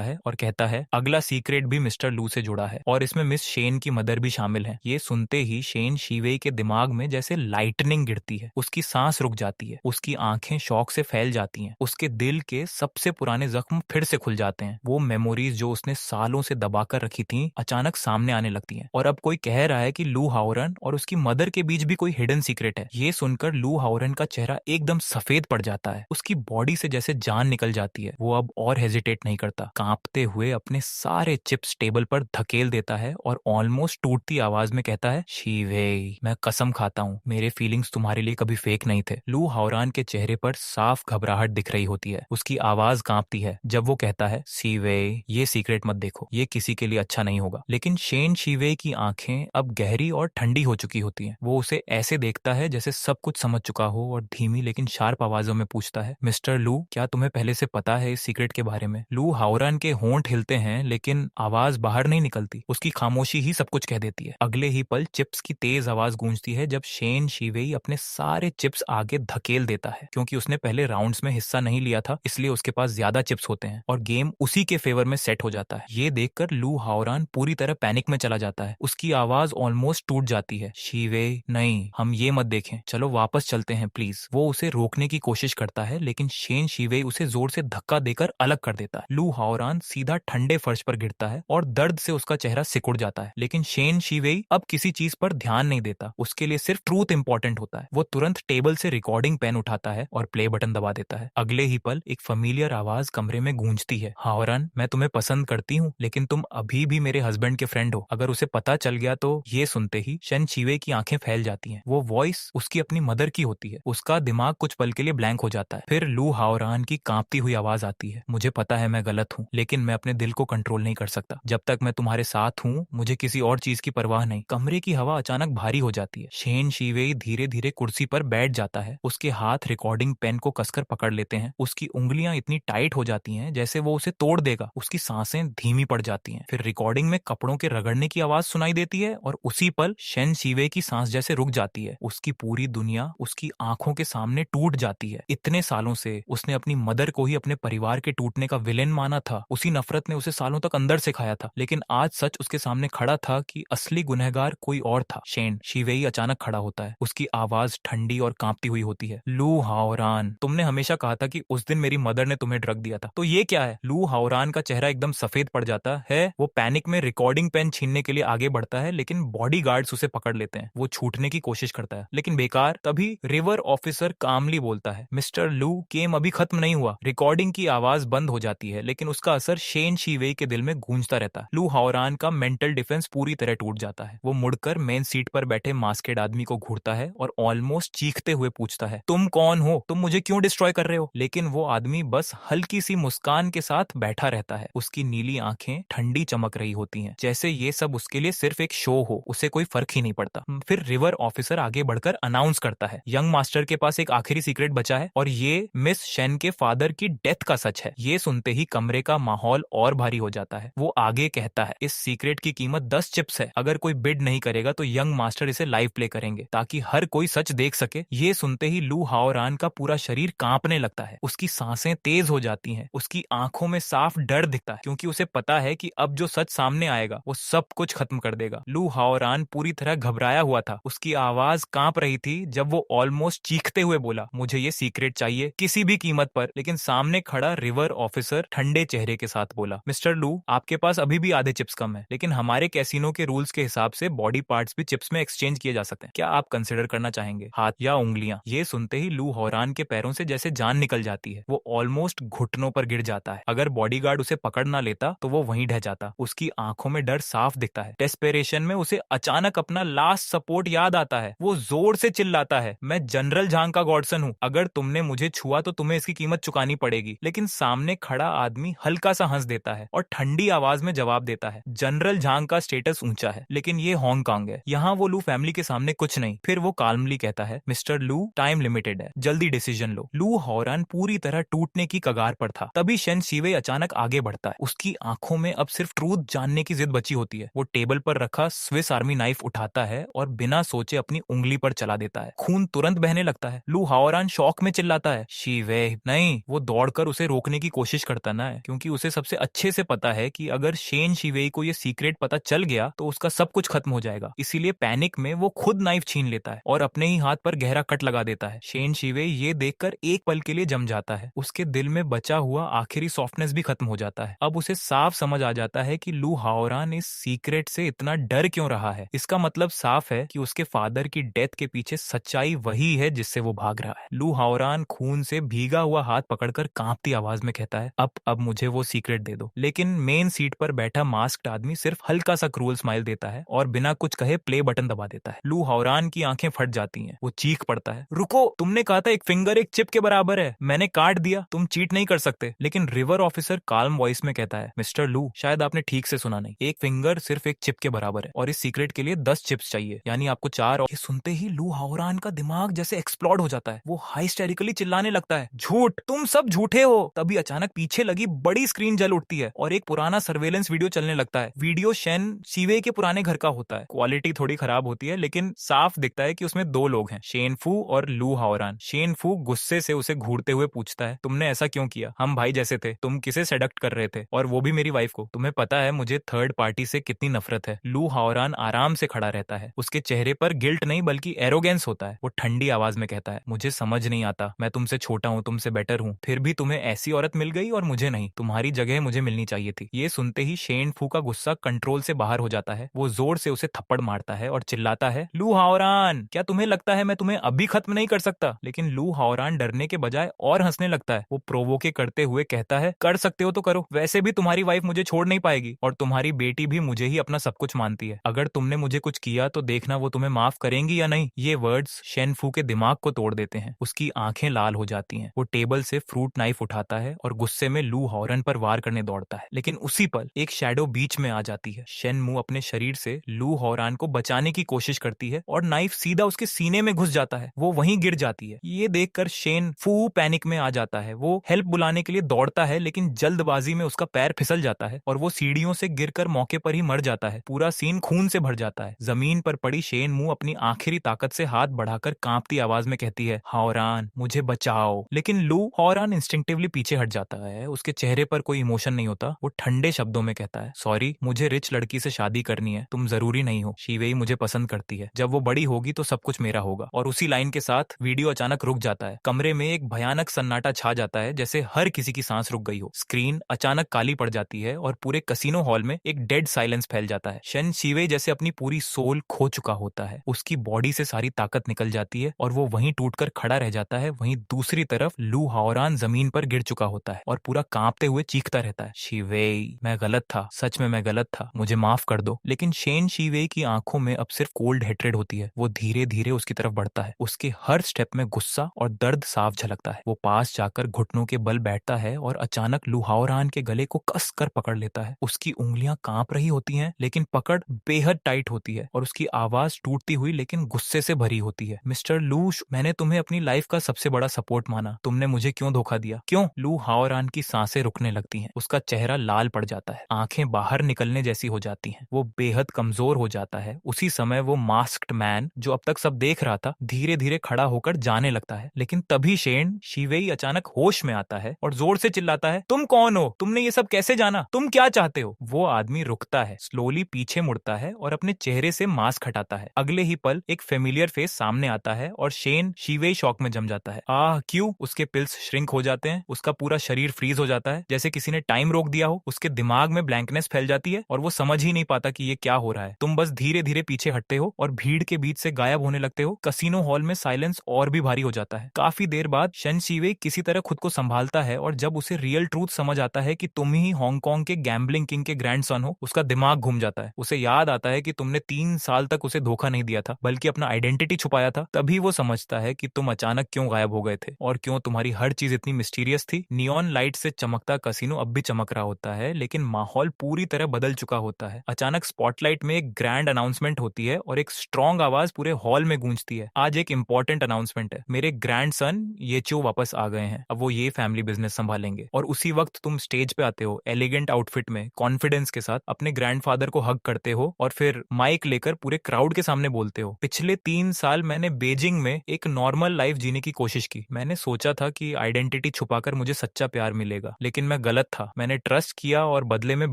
है और कहता है, अगला सीक्रेट भी मिस्टर लू से जुड़ा है और इसमें मिस शेन की मदर भी शामिल है। ये सुनते ही शेन शीवेई के दिमाग में जैसे लाइटनिंग गिरती है। उसकी सांस रुक जाती है, उसकी आंखें शौक से फैल जाती हैं, उसके दिल के सबसे पुराने जख्म फिर से खुल जाते हैं। वो मेमोरीज जो उसने सालों से दबाकर रखी थी अचानक सामने आने लगती हैं। और अब कोई कह रहा है कि लू हाओरन और उसकी मदर के बीच भी कोई हिडन सीक्रेट है। ये सुनकर लू हाओरन का चेहरा एकदम सफेद पड़ जाता है। उसकी बॉडी से जैसे जान निकल जाती है। वो अब और हेजिटेट नहीं करता, कांपते हुए अपने सारे चिप्स टेबल पर धकेल देता है और ऑलमोस्ट टूटती आवाज में कहता है, शीवेई, मैं कसम खाता हूँ मेरे फीलिंग्स तुम्हारे लिए कभी फेक नहीं थे। लू हाओरान के चेहरे पर साफ घबराहट दिख रही होती है। उसकी आवाज कांपती है जब वो कहता है, शीवेई, ये सीक्रेट मत देखो, ये किसी के लिए अच्छा नहीं होगा। लेकिन शेन शीवेई की आंखें अब गहरी और ठंडी हो चुकी होती हैं। वो उसे ऐसे देखता है जैसे सब कुछ समझ चुका हो और धीमी लेकिन शार्प आवाजों में पूछता है, मिस्टर लू, क्या तुम्हें पहले से पता है इस सीक्रेट के बारे में? लू हाओरान के होंठ हिलते हैं लेकिन आवाज बाहर नहीं निकलती। उसकी खामोशी ही सब कुछ कह देती है। अगले ही पल चिप्स की तेज आवाज गूंजती है जब शेन शीवेई अपने सारे चिप्स आगे धकेल देता है। क्योंकि उसने पहले राउंड्स में हिस्सा नहीं लिया था इसलिए उसके पास ज्यादा चिप्स होते हैं और गेम उसी के फेवर में सेट हो जाता है। ये देखकर लू हाओरान पूरी तरह पैनिक में चला जाता है। उसकी आवाज ऑलमोस्ट टूट जाती है, शीवेई, नहीं, हम ये मत देखें, चलो वापस चलते हैं प्लीज। वो उसे रोकने की कोशिश करता है लेकिन शेन शीवेई उसे जोर से धक्का देकर अलग कर देता है। लू हाओरान सीधा ठंडे फर्श पर गिरता है और दर्द से उसका चेहरा सिकुड़ जाता है। लेकिन शेन शीवेई अब किसी चीज पर ध्यान नहीं देता। उसके लिए सिर्फ ट्रूथ इंपॉर्टेंट होता है। वो तुरंत टेबल से रिकॉर्डिंग पेन उठाता है और प्ले बटन दबा देता है। अगले ही पल एक फेमिलियर आवाज कमरे में गूंजती है, हाओरान, मैं तुम्हें पसंद करती हूँ लेकिन तुम अभी भी मेरे हस्बैंड के फ्रेंड हो, अगर उसे पता चल गया तो। ये सुनते ही शेन शीवेई की आंखें फैल जाती हैं। वो वॉइस उसकी अपनी मदर की होती है। उसका दिमाग कुछ पल के लिए ब्लैंक हो जाता है। फिर लू हाओरान की कांपती हुई आवाज आती है, मुझे पता है मैं गलत हूँ लेकिन मैं अपने दिल को कंट्रोल नहीं कर सकता। जब तक मैं तुम्हारे साथ हूँ मुझे किसी और चीज की परवाह नहीं। कमरे की हवा अचानक भारी हो जाती है। शेन शीवेई धीरे धीरे कुर्सी पर बैठ जाता है। उसके हाथ रिकॉर्डिंग पेन को कसकर पकड़ लेते हैं। उसकी उंगलियां इतनी टाइट हो जाती हैं जैसे वो उसे तोड़ देगा। उसकी सांसें धीमी पड़ जाती हैं। फिर रिकॉर्डिंग में कपड़ों के रगड़ने की आवाज सुनाई देती है और उसी पल शेन शीवेई की सांस जैसे रुक जाती है। उसकी पूरी दुनिया उसकी आंखों के सामने टूट जाती है। इतने सालों से उसने अपनी मदर को ही अपने परिवार के टूटने का विलेन माना था। उसी नफरत ने उसे सालों तक अंदर से खाया था। लेकिन आज सच उसके सामने खड़ा था कि असली गुनहगार कोई और था। शेन शीवेई अचानक खड़ा होता है। उसकी आवाज ठंडी और कांपती हुई होती है, लू हाओरान, तुमने हमेशा कहा था कि उस दिन मेरी मदर ने तुम्हें ड्रग दिया था, तो ये क्या है? लू हाओरान का चेहरा एकदम सफेद पड़ जाता है। वो पैनिक में रिकॉर्डिंग पेन छीनने के लिए आगे बढ़ता है लेकिन बॉडीगार्ड्स उसे पकड़ लेते हैं। वो छूटने की कोशिश करता है लेकिन बेकार। तभी रिवर ऑफिसर कामली बोलता है, मिस्टर लू, गेम अभी खत्म नहीं हुआ। रिकॉर्डिंग की आवाज बंद हो जाती है लेकिन उसका असर शेन शीवेई के दिल में गूंजता रहता है। लू हाओरान का मेंटल डिफेंस पूरी तरह टूट जाता है। वो मुड़कर मेन सीट पर बैठे मास्केड आदमी को घूरता है और ऑलमोस्ट चीखते हुए पूछता है, तुम कौन हो? तुम मुझे क्यों डिस्ट्रॉय कर रहे हो? लेकिन वो आदमी बस हल्की सी मुस्कान के साथ बैठा रहता है। उसकी नीली आंखें ठंडी चमक रही होती हैं जैसे ये सब उसके लिए सिर्फ एक शो हो, उसे कोई फर्क ही नहीं पड़ता। फिर रिवर ऑफिसर आगे बढ़कर अनाउंस करता है, यंग मास्टर के पास एक आखिरी सीक्रेट बचा है और ये मिस शेन के फादर की डेथ का सच है। ये सुनते ही कमरे का माहौल और भारी हो जाता है। वो आगे कहता है, इस सीक्रेट की कीमत 10 चिप्स है। अगर कोई बिड नहीं करेगा तो यंग मास्टर इसे लाइव प्ले करेंगे ताकि हर कोई सच देख सके। ये सुनते ही लू हाओरान का पूरा शरीर कांपने लगता है। उसकी सांसें तेज हो जाती हैं। उसकी आंखों में साफ डर दिखता है क्योंकि उसे पता है कि अब जो सच सामने आएगा वो सब कुछ खत्म कर देगा। लू हाओरान पूरी तरह घबराया हुआ था। उसकी आवाज कांप रही थी जब वो ऑलमोस्ट चीखते हुए बोला, मुझे ये सीक्रेट चाहिए किसी भी कीमत पर। लेकिन सामने सामने खड़ा रिवर ऑफिसर ठंडे चेहरे के साथ बोला, मिस्टर लू, आपके पास अभी भी आधे चिप्स कम है, लेकिन हमारे कैसीनो के रूल्स के हिसाब से बॉडी पार्ट्स भी चिप्स में एक्सचेंज किए जा सकते हैं। क्या आप कंसिडर करना चाहेंगे, हाथ या उंगलियां? ये सुनते ही लू हौरान के पैरों से जैसे जान निकल जाती है। वो ऑलमोस्ट घुटनों पर गिर जाता है। अगर बॉडीगार्ड उसे पकड़ ना लेता तो वो वहीं ढह जाता। उसकी आंखों में डर साफ दिखता है। डेस्पेरेशन में उसे अचानक अपना लास्ट सपोर्ट याद आता है। वो जोर से चिल्लाता है, मैं जनरल झांग का गॉडसन हूँ, अगर तुमने मुझे छुआ तो तुम्हें इसकी कीमत चुकानी पड़ेगी। लेकिन सामने खड़ा आदमी हल्का सा हंस देता है और ठंडी आवाज में जवाब देता है, जनरल झांग का स्टेटस ऊंचा है, लेकिन ये हांगकांग है, यहाँ वो लू फैमिली के सामने कुछ नहीं। फिर वो काल्मली कहता है, मिस्टर लू, टाइम लिमिटेड है, जल्दी डिसीजन लो। लू हौरान पूरी तरह टूटने की कगार पर था। तभी शेन शिवे अचानक आगे बढ़ता है। उसकी आंखों में अब सिर्फ ट्रूथ जानने की जिद बची होती है। वो टेबल पर रखा स्विस आर्मी नाइफ उठाता है और बिना सोचे अपनी उंगली पर चला देता है। खून तुरंत बहने लगता है। लू हौरान शौक में चिल्लाता है, शिवे नहीं। वो दौड़कर उसे रोकने की कोशिश करता ना है, क्योंकि उसे सबसे अच्छे से पता है कि अगर शेन शिवे को ये सीक्रेट पता चल गया तो उसका सब कुछ खत्म हो जाएगा। इसीलिए पैनिक में वो खुद नाइफ छीन लेता है और अपने ही हाथ पर गहरा कट लगा देता है। शेन शिवे ये देखकर एक पल के लिए जम जाता है। उसके दिल में बचा हुआ आखिरी सॉफ्टनेस भी खत्म हो जाता है। अब उसे साफ समझ आ जाता है कि लू हाओरान इस सीक्रेट से इतना डर क्यों रहा है। इसका मतलब साफ है कि उसके फादर की डेथ के पीछे सच्चाई वही है जिससे वो भाग रहा है। लू हाओरान खून से भीगा हुआ हाथ पकड़कर कांपती आवाज में कहता है, अब मुझे वो सीक्रेट दे दो। लेकिन मेन सीट पर बैठा मास्क्ड आदमी सिर्फ हल्का सा क्रूअल स्माइल देता है और बिना कुछ कहे प्ले बटन दबा देता है। लू हाओरान की आंखें फट जाती हैं। वो चीख पड़ता है, रुको, तुमने कहा था एक फिंगर एक चिप के बराबर है, मैंने काट दिया, तुम चीट नहीं कर सकते। लेकिन रिवर ऑफिसर काल्म वॉइस में कहता है, मिस्टर लू, शायद आपने ठीक से सुना नहीं, एक फिंगर सिर्फ एक चिप के बराबर है और इस सीक्रेट के लिए 10 चिप्स चाहिए, यानी आपको 4। और ये सुनते ही लू हाओरान का दिमाग जैसे एक्सप्लोड हो जाता है। वो हाइस्टेरिकली चिल्लाने लगता है, झूठ, तुम सब झूठे हो। तभी अचानक पीछे लगी बड़ी स्क्रीन जल उठती है और एक पुराना सर्वेलेंस वीडियो चलने लगता है। वीडियो शेन शिवे के पुराने घर का होता है। क्वालिटी थोड़ी खराब होती है, लेकिन साफ दिखता है कि उसमें 2 लोग हैं, शेन फू और लू हाओरान। शेन फू गुस्से से उसे घूरते हुए पूछता है, तुमने ऐसा क्यों किया? हम भाई जैसे थे, तुम किसे सेडक्ट कर रहे थे, और वो भी मेरी वाइफ को? तुम्हें पता है मुझे थर्ड पार्टी से कितनी नफरत है। लू हाओरान आराम से खड़ा रहता है। उसके चेहरे पर गिल्ट नहीं बल्कि एरोगेंस होता है। वो ठंडी आवाज में कहता है, मुझे समझ नहीं आता, मैं तुमसे छोटा हूँ, तुमसे बेटर हूँ, फिर भी तुम्हें ऐसी औरत मिल गई और मुझे नहीं। तुम्हारी जगह मुझे मिलनी चाहिए थी। ये सुनते ही शेन फू का गुस्सा कंट्रोल से बाहर हो जाता है। वो जोर से उसे थप्पड़ मारता है और चिल्लाता है, लू हाओरान, क्या तुम्हें लगता है मैं तुम्हें अभी खत्म नहीं कर सकता? लेकिन लू हाओरान डरने के बजाय और हंसने लगता है। वो प्रोवोके करते हुए कहता है, कर सकते हो तो करो, वैसे भी तुम्हारी वाइफ मुझे छोड़ नहीं पाएगी और तुम्हारी बेटी भी मुझे ही अपना सब कुछ मानती है। अगर तुमने मुझे कुछ किया तो देखना वो तुम्हें माफ करेंगी या नहीं। ये वर्ड्स शेन फू के दिमाग को तोड़ देते हैं। उसकी आंखें लाल हो जाती हैं। वो टेबल से फ्रूट नाइफ उठाता है और गुस्से में लू हाओरान पर वार करने दौड़ता है। लेकिन उसी पल एक शैडो बीच में आ जाती है। शेन मू अपने शरीर से लू हाओरान को बचाने की कोशिश करती है और नाइफ सीधा उसके सीने में घुस जाता है। वो वहीं गिर जाती है। ये देखकर शेन फू पैनिक में आ जाता है। वो हेल्प बुलाने के लिए दौड़ता है, लेकिन जल्दबाजी में उसका पैर फिसल जाता है और वो सीढ़ियों से गिरकर मौके पर ही मर जाता है। पूरा सीन खून से भर जाता है। जमीन पर पड़ी शेन मू अपनी आखिरी ताकत से हाथ बढ़ाकर कांपती आवाज में कहती है, हाओरान, मुझे बचाओ। लेकिन लू हाओरान इंस्टिंक्टिवली पीछे हट जाता है। उसके चेहरे पर कोई इमोशन नहीं होता। वो ठंडे शब्दों में कहता है, सॉरी, मुझे रिच लड़की से शादी करनी है, तुम जरूरी नहीं हो। शिवेई मुझे पसंद करती है, जब वो बड़ी होगी तो सब कुछ मेरा होगा। और उसी लाइन के साथ वीडियो अचानक रुक जाता है। कमरे में एक भयानक सन्नाटा छा जाता है, जैसे हर किसी की सांस रुक गई हो। स्क्रीन अचानक काली पड़ जाती है और पूरे कसिनो हॉल में एक डेड साइलेंस फैल जाता है। शेन शिवे जैसे अपनी पूरी सोल खो चुका होता है। उसकी बॉडी से सारी ताकत निकल जाती है और वो वहीं टूटकर खड़ा रह जाता है। वहीं दूसरी तरफ लू हाओरान जमीन पर गिर चुका होता है और पूरा कांपते हुए चीखता रहता है, शिवेई, मैं गलत था, सच में मैं गलत था, मुझे माफ कर दो। लेकिन शेन शिवेई की आंखों में अब सिर्फ कोल्ड हेट्रेड होती है। वो धीरे धीरे उसकी तरफ बढ़ता है। उसके हर स्टेप में गुस्सा और दर्द साफ झलकता है। वो पास जाकर घुटनों के बल बैठता है और अचानक लू हाओरान के गले को कस कर पकड़ लेता है। उसकी उंगलियां कांप रही होती हैं, लेकिन पकड़ बेहद टाइट होती है और उसकी आवाज टूटती हुई लेकिन गुस्से से भरी होती है। मिस्टर लू, मैंने तुम्हें अपनी लाइफ का सबसे बड़ा सपोर्ट माना, तुमने मुझे क्यों धोखा दिया? क्यों? लू हाओरान की सांसें रुकने लगती हैं। उसका चेहरा लाल पड़ जाता है, आंखें बाहर निकलने जैसी हो जाती हैं। वो बेहद कमजोर हो जाता है। उसी समय वो मास्क्ड मैन, जो अब तक सब देख रहा था, धीरे धीरे खड़ा होकर जाने लगता है। लेकिन तभी शेन शिवेई अचानक होश में आता है और जोर से चिल्लाता है, तुम कौन हो? तुमने ये सब कैसे जाना? तुम क्या चाहते हो? वो आदमी रुकता है, स्लोली पीछे मुड़ता है और अपने चेहरे से मास्क हटाता है। अगले ही पल एक फेमिलियर फेस सामने आता है और शेन शिवेई शॉक में जम जाता है। आह, क्यों? उसके पिल्स श्रिंक हो जाते हैं, उसका पूरा शरीर फ्रीज हो जाता है, जैसे किसी ने टाइम रोक दिया हो। उसके दिमाग में ब्लैंकनेस फैल जाती है और वो समझ ही नहीं पाता कि ये क्या हो रहा है। तुम बस धीरे धीरे पीछे हटते हो और भीड़ के बीच से गायब होने लगते हो। कसिनो हॉल में साइलेंस और भी भारी हो जाता है। काफी देर बाद शन शिवे किसी तरह खुद को संभालता है और जब उसे रियल ट्रूथ समझ आता है कि तुम ही हांगकांग के गैम्बलिंग किंग के ग्रैंडसन हो, उसका दिमाग घूम जाता है। उसे याद आता है कि तुमने 3 साल तक उसे धोखा नहीं दिया था, बल्कि अपना आइडेंटिटी छुपाया था। तभी वो समझता है कि तुम अचानक क्यों गायब हो गए थे और क्यों तुम्हारी हर चीज इतनी मिस्टीरियस थी। नियॉन लाइट से चमकता कसिनो अब भी चमक रहा होता है, लेकिन माहौल पूरी तरह बदल चुका होता है। अचानक स्पॉटलाइट में एक ग्रैंड अनाउंसमेंट होती है और एक स्ट्रॉन्ग आवाज पूरे हॉल में गूंजती है। आज एक इंपॉर्टेंट अनाउंसमेंट है, मेरे ग्रैंडसन येचो वापस आ गए हैं। अब वो ये फैमिली बिजनेस संभालेंगे। और उसी वक्त तुम स्टेज पे आते हो, एलिगेंट आउटफिट में, कॉन्फिडेंस के साथ अपने ग्रैंडफादर को हग करते हो और फिर माइक लेकर पूरे क्राउड के सामने बोलते हो, पिछले 3 साल मैंने बीजिंग में एक नॉर्मल लाइफ जीने की कोशिश की। मैंने सोचा था कि आइडेंटिटी छुपाकर मुझे सच्चा प्यार मिलेगा, लेकिन मैं गलत था। मैंने ट्रस्ट किया और बदले में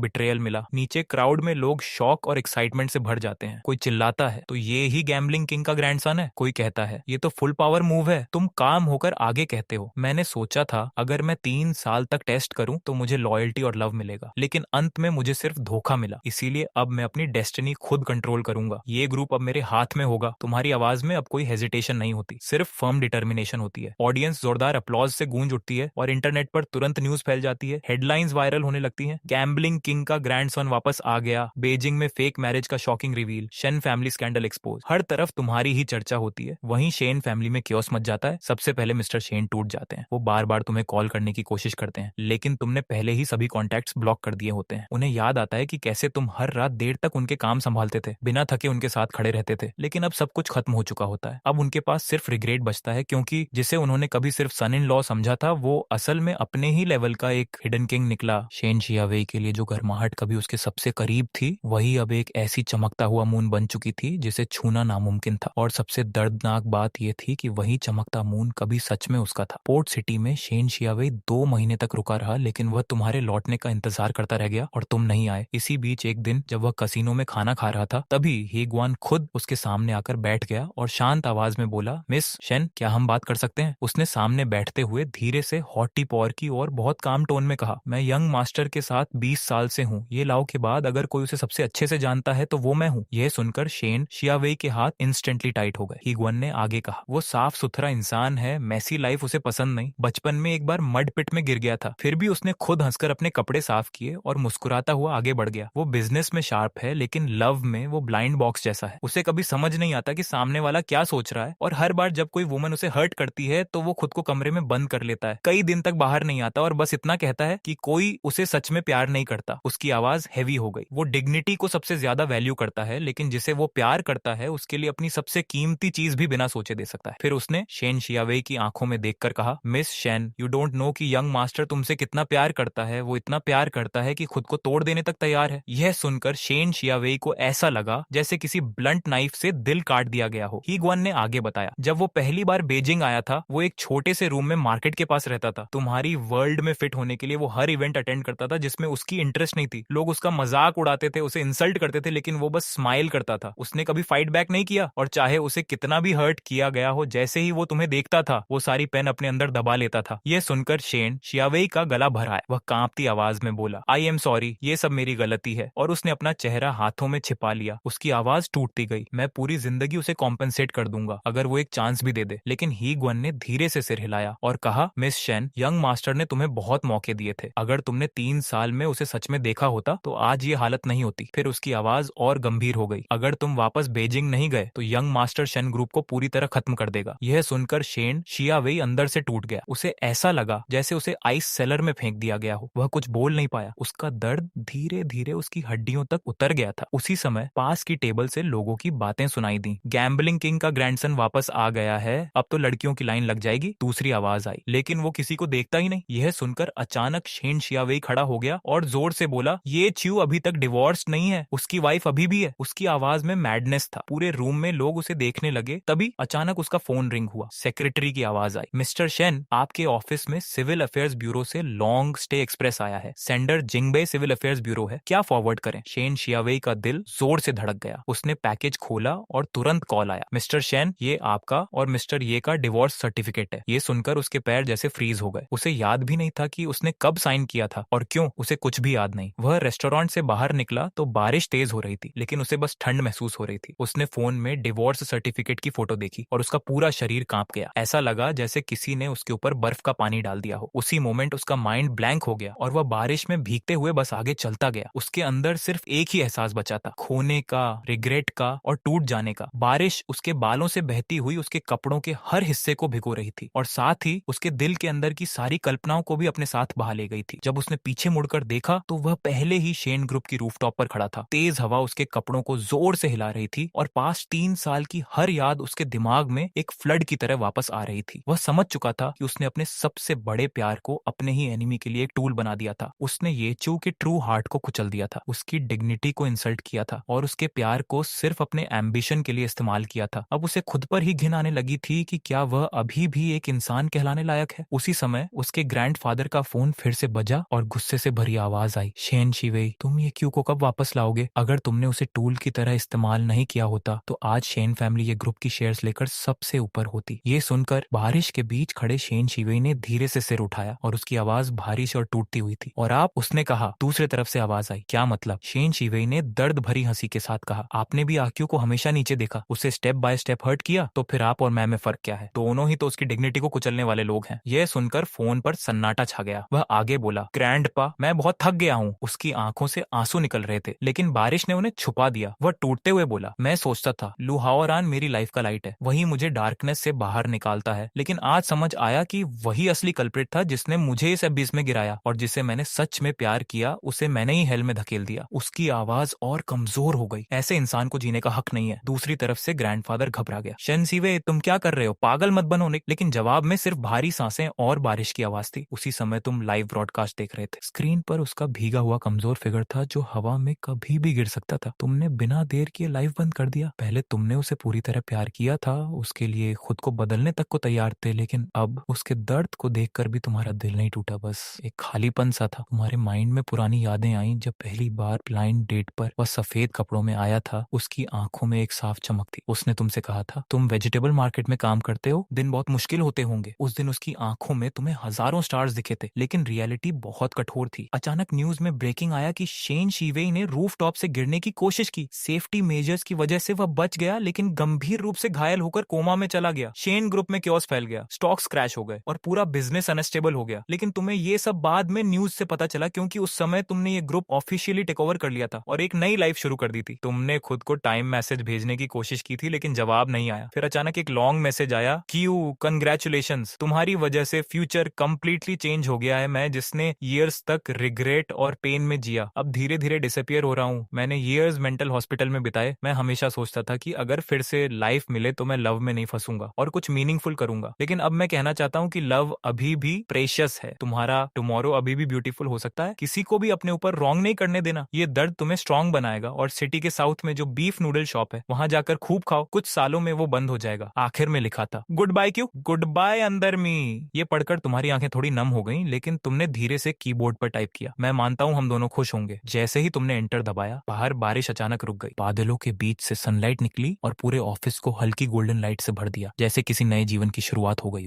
बिट्रेयल मिला। नीचे क्राउड में लोग शॉक और एक्साइटमेंट से भर जाते हैं। कोई चिल्लाता है, तो ये ही गैम्बलिंग किंग का ग्रैंडसन है। कोई कहता है, ये तो फुल पावर मूव है। तुम काम होकर आगे कहते हो, मैंने सोचा था अगर मैं 3 साल तक टेस्ट करूं तो मुझे लॉयल्टी और लव मिलेगा, लेकिन अंत में मुझे सिर्फ धोखा मिला। इसीलिए अब मैं अपनी डेस्टिनी खुद कंट्रोल करूंगा। ये ग्रुप अब मेरे हाथ में होगा। तुम्हारी आवाज में अब कोई हेजिटेशन नहीं होती, सिर्फ फर्म डिटर्मिनेशन होती है। ऑडियंस जोरदार अपलॉज से गूंज उठती है और इंटरनेट पर तुरंत न्यूज फैल जाती है। हेडलाइंस वायरल होने लगती हैं। गैम्बलिंग किंग का ग्रैंडसन वापस आ गया, बीजिंग में फेक मैरिज का शॉकिंग रिवील, शन फैमिली स्कैंडल एक्सपोज। हर तरफ तुम्हारी ही चर्चा होती है। वहीं शेन फैमिली में क्योस मच जाता है। सबसे पहले मिस्टर शेन टूट जाते हैं। वो बार बार तुम्हें कॉल करने की कोशिश करते हैं, लेकिन तुमने पहले ही सभी कॉन्टैक्ट्स ब्लॉक कर दिए होते हैं। उन्हें याद आता है कि कैसे तुम हर रात देर तक उनके काम संभालते थे, बिना थके उनके साथ खड़े रहते थे। लेकिन अब सब कुछ खत्म हो चुका होता है। अब उनके पास सिर्फ रिग्रेट बचता है, क्योंकि जिसे उन्होंने कभी सिर्फ सन इन लॉ समझा था, वो असल में अपने ही लेवल का एक हिडन किंग निकला। शेन शियावेई के लिए जो गर्माहट कभी उसके सबसे करीब थी, वही अब एक ऐसी चमकता हुआ मून बन चुकी थी जिसे छूना नामुमकिन था। और सबसे दर्दनाक बात यह थी कि वही चमकता मून कभी सच में उसका था। पोर्ट सिटी में शेन शियावेई 2 महीने तक रुका रहा, लेकिन वह तुम्हारे लौटने का इंतजार करता रह गया और तुम नहीं आए। इसी बीच एक दिन जब वह कसिनो में खाना खा रहा था, तभी ही ग्वान खुद उसके सामने आकर बैठ गया और शांत आवाज में बोला, मिस शेन, क्या हम बात कर सकते हैं? उसने सामने बैठते हुए धीरे से हॉटी पॉर की और बहुत काम टोन में कहा, मैं यंग मास्टर के साथ 20 साल से हूँ। ये लाओ के बाद अगर कोई उसे सबसे अच्छे से जानता है तो वो मैं हूँ। यह सुनकर शेन शियावेई के हाथ इंस्टेंटली टाइट हो गए। हीग्वन ने आगे कहा, वो साफ सुथरा इंसान है, मैसी लाइफ उसे पसंद नहीं। बचपन में एक बार मड पिट में गिर गया था, फिर भी उसने खुद हंसकर अपने कपड़े साफ किए और मुस्कुराता हुआ आगे बढ़ गया। वो बिजनेस में शार्प है, लेकिन लव में वो ब्लाइंड बॉक्स जैसा है। उसे कभी समझ नहीं आता कि सामने वाला क्या सोच रहा है, और हर बार जब कोई वुमन उसे हर्ट करती है तो वो खुद को कमरे में बंद कर लेता है। कई दिन तक बाहर नहीं आता और बस इतना कहता है कि कोई उसे सच में प्यार नहीं करता। उसकी आवाज हैवी हो गई। वो डिग्निटी को सबसे ज्यादा वैल्यू करता है, लेकिन जिसे वो प्यार करता है उसके लिए अपनी सबसे कीमती चीज भी बिना सोचे दे सकता है। फिर उसने शेन शियावेई की आंखों में देखकर कहा, Miss Shen, you don't know कि यंग मास्टर तुमसे कितना प्यार करता है। वो इतना प्यार करता है कि खुद को तोड़ देने तक तैयार है। यह सुनकर शेन शियावेई को ऐसा लगा जैसे किसी ब्लंट नाइफ से दिल काट दिया गया हो। हीग्वन ने आगे बताया, जब वो पहली बार बीजिंग आया था, वो एक छोटे से रूम में मार्केट के पास रहता था। तुम्हारी वर्ल्ड में फिट होने के लिए वो हर इवेंट अटेंड करता था जिसमें उसकी इंटरेस्ट नहीं थी। लोग उसका मजाक उड़ाते थे, उसे इंसल्ट करते थे, लेकिन वो बस स्माइल करता था। उसने कभी फाइट बैक नहीं किया, और चाहे उसे कितना भी हर्ट किया गया हो, जैसे ही वो तुम्हें देखता था वो सारी पेन अपने अंदर दबा लेता था। यह सुनकर शेन शियावेई का गला भर आया। वह कांपती आवाज में बोला, आई एम सॉरी, ये सब मेरी गलती है। और उसने अपना चेहरा हाथों में छिपा लिया। उसकी आवाज टूटती गई। मैं पूरी जिंदगी उसे कॉम्पेंसेट कर दूंगा अगर वो एक चांस भी दे दे। लेकिन हीग्वन ने धीरे से सिर हिलाया और कहा, मिस शेन, यंग मास्टर ने तुम्हें बहुत मौके दिए थे। अगर तुमने 3 साल में उसे सच में देखा होता तो आज ये हालत नहीं होती। फिर उसकी आवाज और गंभीर हो गई, अगर तुम वापस बीजिंग नहीं गए तो यंग मास्टर शेन ग्रुप को पूरी तरह खत्म कर देगा। यह सुनकर शेन शियावेई अंदर से टूट गया। उसे ऐसा लगा जैसे उसे आइस सेलर में फेंक दिया गया हो। वह कुछ बोल नहीं पाया। उसका दर्द धीरे धीरे उसकी हड्डियों तक उतर गया था। उसी समय पास की टेबल से लोगों की बातें सुनाई दी। गैम्बलिंग किंग का ग्रैंडसन वापस आ गया है, अब तो लड़कियों की लाइन लग जाएगी। दूसरी आवाज आई, लेकिन वो किसी को देखता ही नहीं। यह सुनकर अचानक शेन शियावेई खड़ा हो गया और जोर से बोला, ये च्यू अभी तक डिवोर्स्ड नहीं है, उसकी वाइफ अभी भी है। उसकी आवाज में मैडनेस था। पूरे रूम में लोग उसे देखने लगे। तभी अचानक उसका फोन रिंग हुआ। सेक्रेटरी की आवाज आई, मिस्टर शेन, आपके ऑफिस में सिविल अफेयर्स ब्यूरो से लॉन्ग स्टे एक्सप्रेस आया है। सेंडर जिंगबे सिविल अफेयर्स ब्यूरो है, क्या फॉरवर्ड करें? शेन शियावेई का दिल जोर से धड़क गया। उसने पैकेज खोला और तुरंत कॉल आया, मिस्टर शेन, ये आपका और मिस्टर ये का डिवोर्स सर्टिफिकेट है। ये सुनकर उसके पैर जैसे फ्रीज हो गए। उसे याद भी नहीं था कि उसने कब साइन किया था और क्यों, उसे कुछ भी याद नहीं। वह रेस्टोरेंट से बाहर निकला तो बारिश तेज हो रही थी, लेकिन उसे बस ठंड महसूस हो रही थी। उसने फोन में डिवोर्स सर्टिफिकेट की फोटो देखी और उसका पूरा शरीर कांप गया। ऐसा लगा जैसे किसी ने उसके ऊपर बर्फ का पानी डाल दिया हो। उसी मोमेंट उसका माइंड ब्लैंक हो गया और वह बारिश में भीगते हुए बस आगे चलता गया। उसके अंदर सिर्फ एक ही एहसास बचा था, खोने का, रिग्रेट का और टूट जाने का। बारिश उसके बालों से बहती हुई उसके कपड़ों के हर हिस्से को भिगो रही थी और साथ ही उसके दिल के अंदर की सारी कल्पनाओं को भी अपने साथ बहा ले गई थी। जब उसने पीछे मुड़कर देखा तो वह पहले ही शेन ग्रुप की रूफटॉप पर खड़ा था। तेज हवा उसके कपड़ों को जोर से हिला रही थी और पास 3 साल की हर याद उसके दिमाग में एक फ्लड की तरह वापस आ रही थी। वह समझ चुका था कि उसने अपने सबसे बड़े प्यार को अपने ही एनिमी के लिए एक टूल बना दिया था। उसने येचू के ट्रू हार्ट को कुचल दिया था, उसकी डिग्निटी को इंसल्ट किया था और उसके प्यार को सिर्फ अपने एम्बिशन के लिए इस्तेमाल किया था। अब उसे खुद पर ही घिन आने लगी थी कि क्या वह अभी भी एक इंसान कहलाने लायक है। उसी समय उसके ग्रैंडफादर का फोन फिर से बजा और गुस्से से भरी आवाज आई, शेन शिवेई, तुम ये क्यू को कब वापस लाओगे? अगर तुमने उसे टूल की तरह इस्तेमाल नहीं किया होता तो आज शेन फैमिली ये ग्रुप की शेयर्स लेकर सबसे ऊपर होती। ये सुनकर बारिश के बीच खड़े शेन शिवेई ने धीरे से सिर उठाया और उसकी आवाज भारी से और टूटती हुई थी। और आप, उसने कहा। दूसरे तरफ से आवाज आई, क्या मतलब? शेन शिवेई ने दर्द भरी हंसी के साथ कहा, आपने भी आक्यू को हमेशा नीचे देखा, उसे स्टेप बाय स्टेप हर्ट किया, तो फिर आप और मैं में फर्क क्या है? दोनों ही तो उसकी डिग्निटी को कुचलने वाले लोग हैं। यह सुनकर फोन पर सन्नाटा छा गया। वह आगे बोला, ग्रैंडपा, मैं बहुत थक गया हूँ। उसकी आंखों से आंसू निकल रहे थे, लेकिन बारिश ने उन्हें छुपा दिया। वह टूटते हुए बोला, मैं सोचता था लू हाओरान मेरी लाइफ का लाइट है, वही मुझे डार्कनेस से बाहर निकालता है, लेकिन आज समझ आया कि वही असली कल्प्रिट था जिसने मुझे इस अबिस में गिराया और जिसे मैंने सच में प्यार किया उसे मैंने ही हेल में धकेल दिया। उसकी आवाज और कमजोर हो गई। ऐसे इंसान को जीने का हक नहीं है। दूसरी तरफ से ग्रैंडफादर घबरा गया। शेन शिवे, तुम क्या कर रहे हो? पागल मत बनो। लेकिन जवाब में सिर्फ भारी सांसें और बारिश की आवाज थी। उसी समय तुम लाइव ब्रॉडकास्ट देख रहे थे। स्क्रीन पर उसका भीगा हुआ कमजोर फिगर था जो हवा में कभी भी गिर सकता था। तुमने बिना देर किए लाइव बंद कर दिया। पहले तुमने उसे पूरी तरह प्यार किया था, उसके लिए खुद को बदलने तक को तैयार थे, लेकिन अब उसके दर्द को देखकर भी तुम्हारा दिल नहीं टूटा, बस एक खालीपन सा था। तुम्हारे माइंड में पुरानी यादें आई जब पहली बार ब्लाइंड डेट पर वह सफेद कपड़ों में आया था। उसकी आंखों में एक साफ चमक थी। उसने तुमसे कहा था, तुम वेजिटेबल मार्केट में काम करते हो, दिन बहुत मुश्किल होते होंगे। उस दिन उसकी आंखों में तुम्हें हजारों स्टार्स दिखे थे, लेकिन रियलिटी बहुत कठोर थी। अचानक न्यूज में ब्रेकिंग आया कि शेन शिवेई ने रूफ टॉप से गिरने की कोशिश की। सेफ्टी मेजर्स की वजह से वह बच गया, लेकिन गंभीर रूप से घायल होकर कोमा में चला गया। शेन ग्रुप में क्योस फैल गया, स्टॉक्स क्रैश हो गए और पूरा बिजनेस अनस्टेबल हो गया। लेकिन तुम्हें ये सब बाद में न्यूज से पता चला, क्योंकि उस समय तुमने ये ग्रुप ऑफिशियली टेक ओवर कर लिया था और एक नई लाइफ शुरू कर दी थी। तुमने खुद को टाइम मैसेज भेजने की कोशिश की थी, लेकिन जवाब नहीं आया। फिर अचानक एक लॉन्ग मैसेज आया, क्यू, कंग्रेचुलेशंस, तुम्हारी वजह से फ्यूचर कंप्लीटली चेंज हो गया है। मैं जिसने ईयर्स तक रिग्रेट और पेन में जिया, अब धीरे धीरे डिसअपियर हो रहा हूँ। मैंने ईयर्स मेंटल हॉस्पिटल में बिताए। मैं हमेशा सोचता था कि अगर फिर से लाइफ मिले तो मैं लव में नहीं फंसूंगा और कुछ मीनिंगफुल करूंगा, लेकिन अब मैं कहना चाहता हूँ कि लव अभी भी प्रेशियस है। तुम्हारा टुमारो अभी भी ब्यूटीफुल हो सकता है। किसी को भी अपने ऊपर रॉन्ग नहीं करने देना। ये दर्द तुम्हें स्ट्रांग बनाएगा और सिटी के साउथ में जो बीफ नूडल शॉप है वहां जाकर खूब खाओ, कुछ सालों में वो बंद हो जाएगा। आखिर में लिखा था, गुड बाय क्यू, गुड बाय अंदर मी। ये पढ़कर तुम्हारी आंखें थोड़ी नम हो गई, लेकिन तुमने धीरे से कीबोर्ड पर टाइप किया, मैं मानता हूँ हम दोनों खुश होंगे। जैसे ही तुमने एंटर दबाया, बाहर बारिश अचानक रुक गई। बादलों के बीच से सनलाइट निकली और पूरे ऑफिस को हल्की गोल्डन लाइट से भर दिया, जैसे किसी नए जीवन की शुरुआत हो गई।